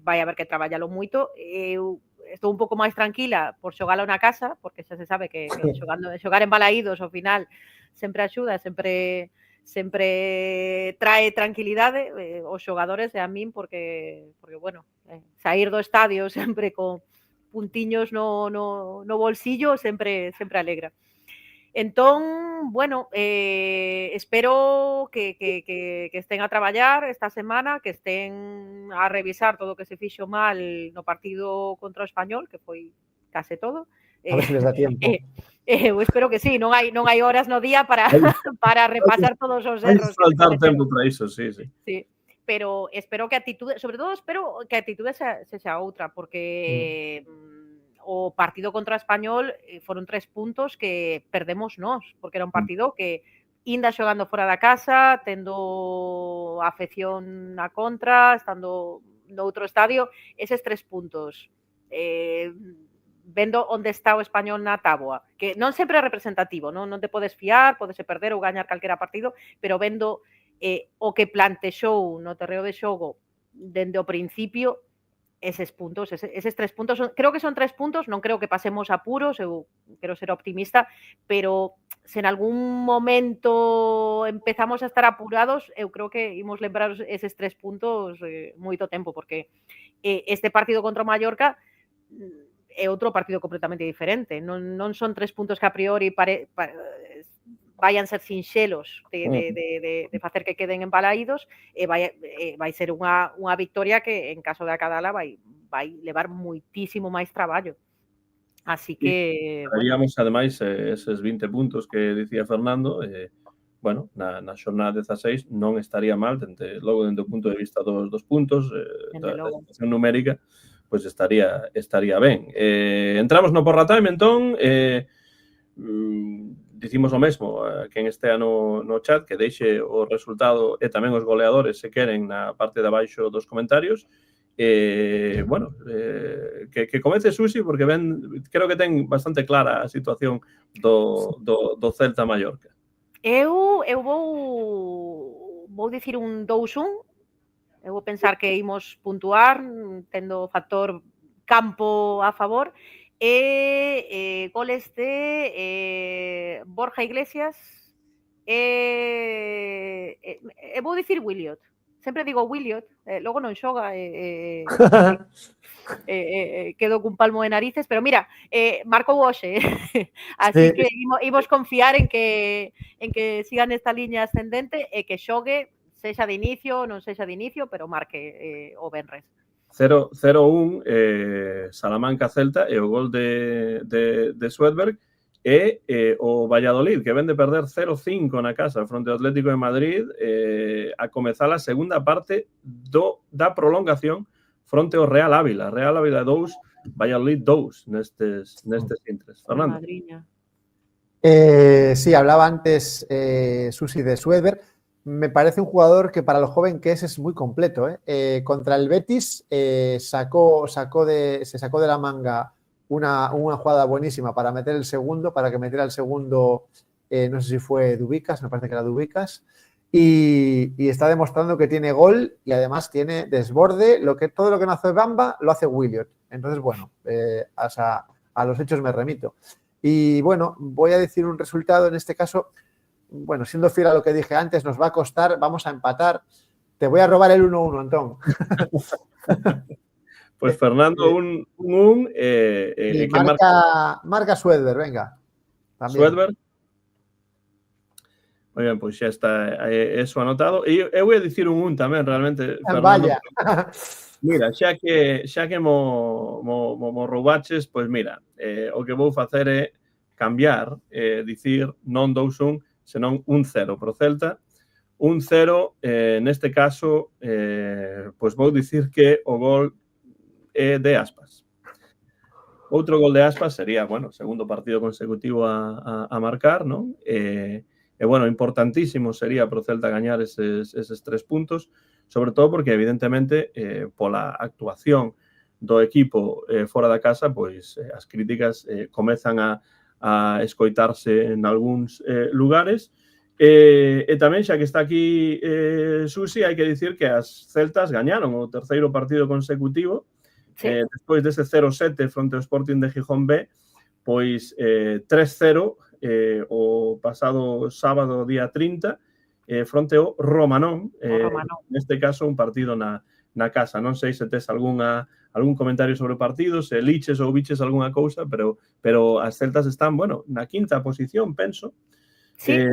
vai haber que traballalo moito. Eu estou un pouco máis tranquila por xogalo na casa, porque xa se sabe que xogar en Balaídos ao final sempre axuda, sempre trae tranquilidade aos xogadores e a min, porque bueno, sair do estadio sempre con puntiños no bolsillo sempre alegra. Entón, bueno, espero que estén a traballar esta semana, que estén a revisar todo o que se fixo mal no partido contra o Español, que foi case todo. A ver se les dá tiempo. Eu espero que sí, non hai horas no día para repasar todos os erros. Vai faltar tempo para iso, sí. Sí, pero espero que a atitude, sobre todo espero que a atitude sexa outra, porque o partido contra o Español foron 3 puntos que perdemos nós, porque era un partido que inda xogando fora da casa, tendo a afección na contra, estando noutro estadio, eses 3 puntos, vendo onde está o Español na táboa, que non sempre é representativo, non te podes fiar, podese perder ou gañar calquera partido, pero vendo o que plantexou no terreo de xogo dende o principio, eses puntos, eses 3 puntos, creo que son 3 puntos, non creo que pasemos apuros, eu quero ser optimista, pero se en algún momento empezamos a estar apurados, eu creo que imos lembrar eses 3 puntos moito tempo, porque este partido contra o Mallorca é outro partido completamente diferente, non son 3 puntos que a priori vayan ser sinxelos de facer que queden empalaídos, e vai ser unha victoria que en caso de acadala vai levar moitísimo máis traballo. Así que, Haríamos, ademais, eses 20 puntos que dicía Fernando, bueno, na xornada 16 non estaría mal, logo dende o punto de vista dos puntos, da situación numérica, pois estaría ben. Entramos no Porra Time, entón, dicimos o mesmo a quen estea no chat, que deixe o resultado e tamén os goleadores, se queren, na parte de abaixo dos comentarios. Bueno, que comece Susi, porque creo que ten bastante clara a situación do Celta Mallorca. Eu vou dicir un 2-1. Eu vou pensar que imos puntuar tendo o factor campo a favor, e goles de Borja Iglesias e vou dicir Williot. Sempre digo Williot, logo non xoga, quedo cun palmo de narices, pero mira, marcou hoxe, así que imos confiar en que sigan esta liña ascendente e que xogue, sexa de inicio, non sexa de inicio, pero marque o venres. 0-1 Salamanca-Celta e o gol de Swedberg e o Valladolid, que ven de perder 0-5 na casa fronte ao Atlético de Madrid, a comezar a segunda parte da prolongación fronte ao Real Ávila. Real Ávila 2, Valladolid 2 nestes intres. Fernando. Sí, hablaba antes Susi de Swedberg. Me parece un jugador que para lo joven que es muy completo. Contra el Betis se sacó de la manga una jugada buenísima para meter el segundo, para que metiera el segundo, no sé si fue Dubicas, me parece que era Dubicas, y está demostrando que tiene gol y además tiene desborde, todo lo que no hace Bamba lo hace Williot. Entonces, bueno, a los hechos me remito. Y bueno, voy a decir un resultado en este caso. Bueno, siendo fiel a lo que dije antes, nos va a costar, vamos a empatar. Te voy a robar el 1-1, Antón. Pues Fernando, un 1. Marca Swedberg, venga. Swedberg. Muy bien, pues ya está eso anotado. E eu voy a dicir un 1 tamén, realmente, Fernando. Vaya. Mira, xa que mo roubaches, pois mira, o que vou facer é cambiar, dicir non 2-1, senón 1-0 pro Celta. 1-0, neste caso, pois vou dicir que o gol é de Aspas. Outro gol de Aspas sería, bueno, segundo partido consecutivo a marcar, non? E, bueno, importantísimo sería pro Celta gañar eses 3 puntos, sobre todo porque, evidentemente, pola actuación do equipo fora da casa, pois as críticas comezan a escoitarse en algúns lugares. E tamén, xa que está aquí Susi, hai que dicir que as Celtas gañaron o terceiro partido consecutivo. Sí. Despois dese 0-7 fronte ao Sporting de Gijón B, pois 3-0 o pasado sábado, día 30, fronte ao Romanón. Neste caso, un partido na casa. Non sei se tes algún comentario sobre o partido, se liches ou biches algunha cousa, pero as Celtas están, bueno, na quinta posición, penso. Sí.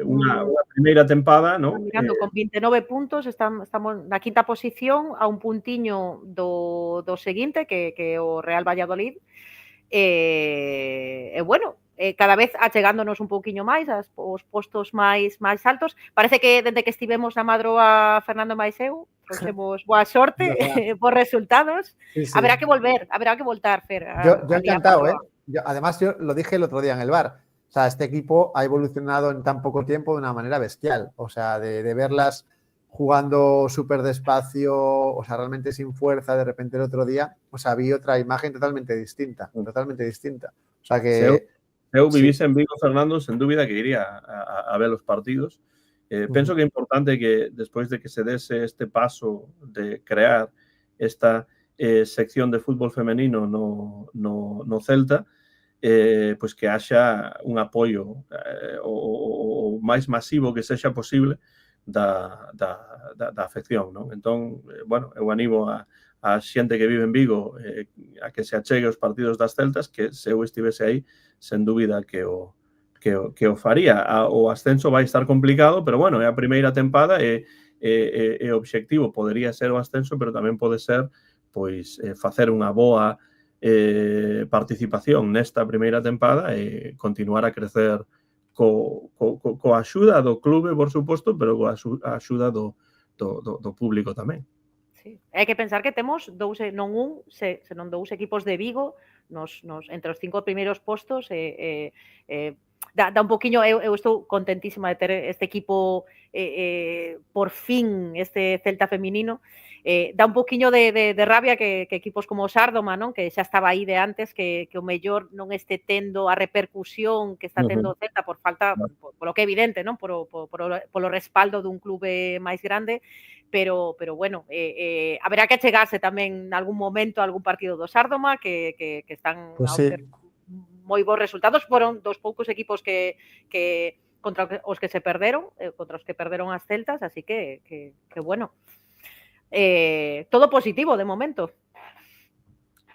Unha primeira tempada, non? Mirando, con 29 puntos, estamos na quinta posición, a un puntiño do seguinte, que o Real Valladolid. E bueno, cada vez achegándonos un pouquiño máis aos postos máis altos. Parece que dende que estivemos na Madroa Fernando Maiseu, trouxemos boa sorte por resultados. Sí. Haberá que voltar, Fer. Yo encantado, además, yo lo dije el otro día en el bar. O sea, este equipo ha evolucionado en tan poco tiempo de una manera bestial. O sea, de verlas jugando súper despacio, o sea, realmente sin fuerza, de repente el otro día, o sea, vi otra imagen totalmente distinta. O sea que... Se eu vivise en Vigo, Fernando, sen dúbida que iría a ver os partidos. Penso que é importante que despois de que se dese este paso de crear esta sección de fútbol femenino no Celta, pois que haxa un apoio o máis masivo que sexa posible da afección, non? Entón, bueno, eu animo a xente que vive en Vigo a que se achegue aos partidos das Celtas, que se eu estivese aí, sen dúbida que o faría. O ascenso vai estar complicado, pero bueno, é a primeira tempada e o obxectivo podería ser o ascenso, pero tamén pode ser pois facer unha boa participación nesta primeira tempada e continuar a crecer coa axuda do clube, por suposto, pero coa axuda do público tamén. Sí. Hai que pensar que temos non un, senón dous equipos de Vigo entre os 5 primeiros postos dá un poquinho, eu estou contentísima de ter este equipo por fin, este Celta feminino. Dá un poquinho de rabia que equipos como o Sárdoma, non? Que xa estaba aí de antes, que o mellor non este tendo a repercusión que está tendo o Celta por falta, polo que é evidente, non? Polo respaldo dun clube máis grande, pero bueno, haberá que achegarse tamén nalgún momento a algún partido do Sárdoma que están Pues a ter moi bons resultados. Foron dos poucos equipos que contra os que se perderon, contra os que perderon as Celtas, así que bueno, todo positivo de momento.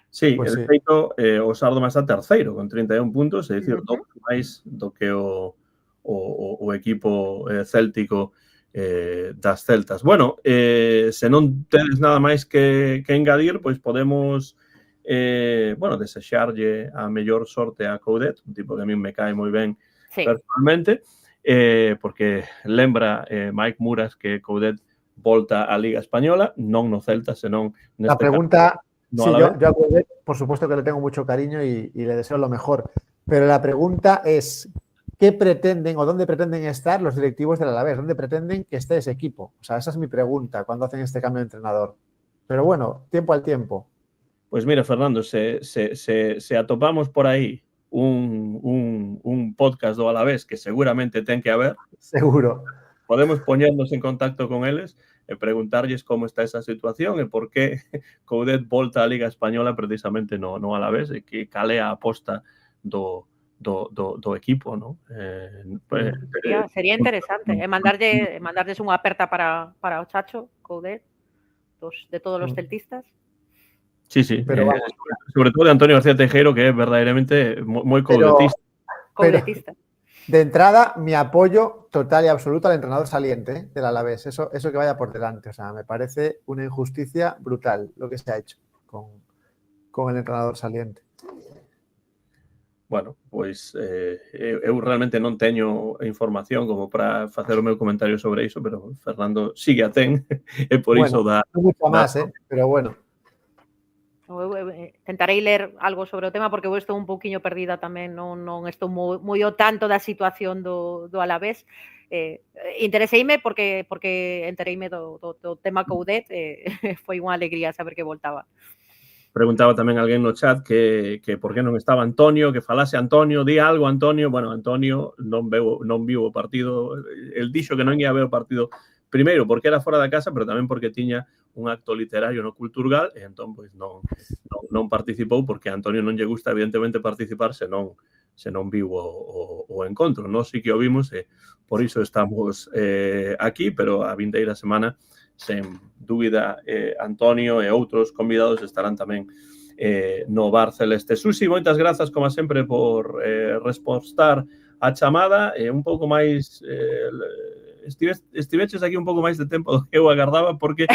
Sí, pues de feito, o Sárdoma está terceiro con 31 puntos, é dicir, dos máis do que o equipo céltico das Celtas. Bueno, se non tedes nada máis que engadir, pois podemos desexarlle a mellor sorte a Coudet, un tipo que a min me cae moi ben personalmente, porque lembra Mike Muras que Coudet volta á Liga Española, non no Celta, senón neste pregunta, no sí, yo a Coudet, por supuesto que le tengo mucho cariño y le deseo lo mejor, pero la pregunta es ¿qué pretenden o dónde pretenden estar los directivos del Alavés? ¿Dónde pretenden que esté ese equipo? O sea, esa es mi pregunta cuando hacen este cambio de entrenador. Pero bueno, tiempo al tiempo. Pues mira, Fernando, se atopamos por aí un podcast do Alavés que seguramente ten que haber. Seguro. Podemos poñernos en contacto con eles e preguntarlles como está esa situación e por que Coudet volta á Liga Española precisamente no Alavés e que cale a aposta do equipo, ¿no? Sería interesante mandarles unha aperta para o Chacho, Coudet, de todos os celtistas. Sí, pero sobre todo de Antonio García Tejero, que é verdadeiramente moi coudetista. Coudetista. De entrada, mi apoyo total y absoluto al entrenador saliente del Alavés. Eso que vaya por delante. O sea, me parece una injusticia brutal lo que se ha hecho con el entrenador saliente. Bueno, pois eu realmente non teño información como para facer o meu comentario sobre iso, pero Fernando sí que a ten e por iso dá... Mucho máis, pero bueno. Tentarei ler algo sobre o tema porque eu estou un pouquiño perdida tamén, non estou moi ao tanto da situación do Alavés. Intereseime porque entereime do tema Coudet, foi unha alegría saber que voltaba. Preguntaba tamén alguén no chat que por que non estaba Antonio, que falase Antonio, di algo Antonio. Bueno, Antonio non viu o partido, el dixo que non ia ver o partido primeiro porque era fora da casa, pero tamén porque tiña un acto literario no Culturgal e entón pois non participou porque a Antonio non lle gusta evidentemente participar se non viu o encontro. Nós sí que o vimos e por iso estamos aquí, pero a vindeira semana sen dúbida Antonio e outros convidados estarán tamén no Bar Celeste. Susi, moitas grazas como sempre por respostar a chamada e un pouco máis estiveches aquí un pouco máis de tempo do que eu agardaba porque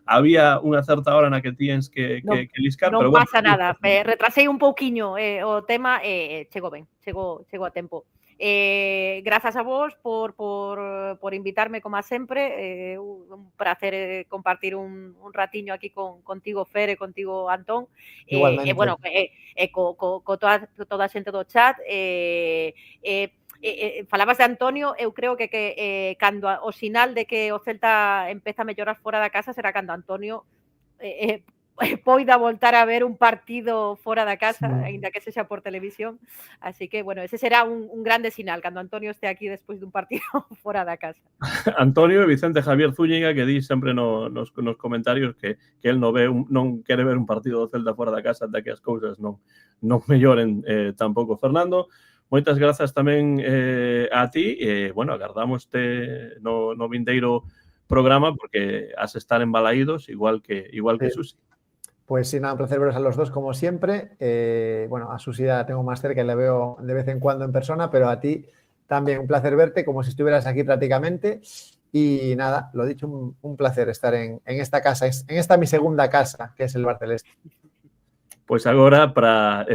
había unha certa hora na que tienes que liscar. Non pero bueno, pasa nada, retrasei un pouquiño o tema e chego ben, chego a tempo. Grazas a vos por invitarme como sempre, un placer compartir un ratiño aquí contigo Fer e contigo Antón, e bueno, co toda a xente do chat. Falabas de Antonio, eu creo que cando o sinal de que o Celta empeza a mellorar fora da casa será cando Antonio poida voltar a ver un partido fora da casa, aínda que sexa por televisión. Así que, bueno, ese será un grande sinal cando Antonio este aquí despois dun partido fora da casa. Antonio e Vicente Javier Zúñiga, que di sempre nos comentarios que el non quere ver un partido do Celta fora da casa ata que as cousas non melloren tampouco. Fernando, moitas grazas tamén a ti. Bueno, agardámoste no vindeiro programa porque has estar en Balaídos igual que Susi. Pues sí, nada, un placer veros a los dos como siempre. Bueno, a Susi la tengo más cerca y la veo de vez en cuando en persona, pero a ti también un placer verte como si estuvieras aquí prácticamente. Y nada, lo dicho, un placer estar en esta casa, en esta mi segunda casa, que es el Bar Celeste. Pois agora,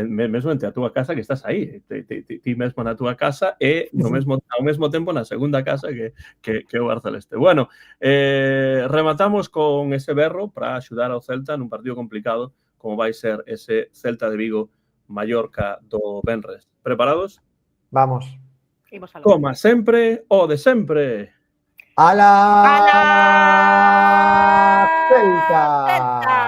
mesmo entre a túa casa que estás aí, ti mesmo na túa casa e ao mesmo tempo na segunda casa que o Bar Celeste. Bueno, rematamos con ese berro para axudar ao Celta nun partido complicado como vai ser ese Celta de Vigo Mallorca do venres. Preparados? Vamos. Como sempre, o de sempre. ¡Ala! ¡Celta!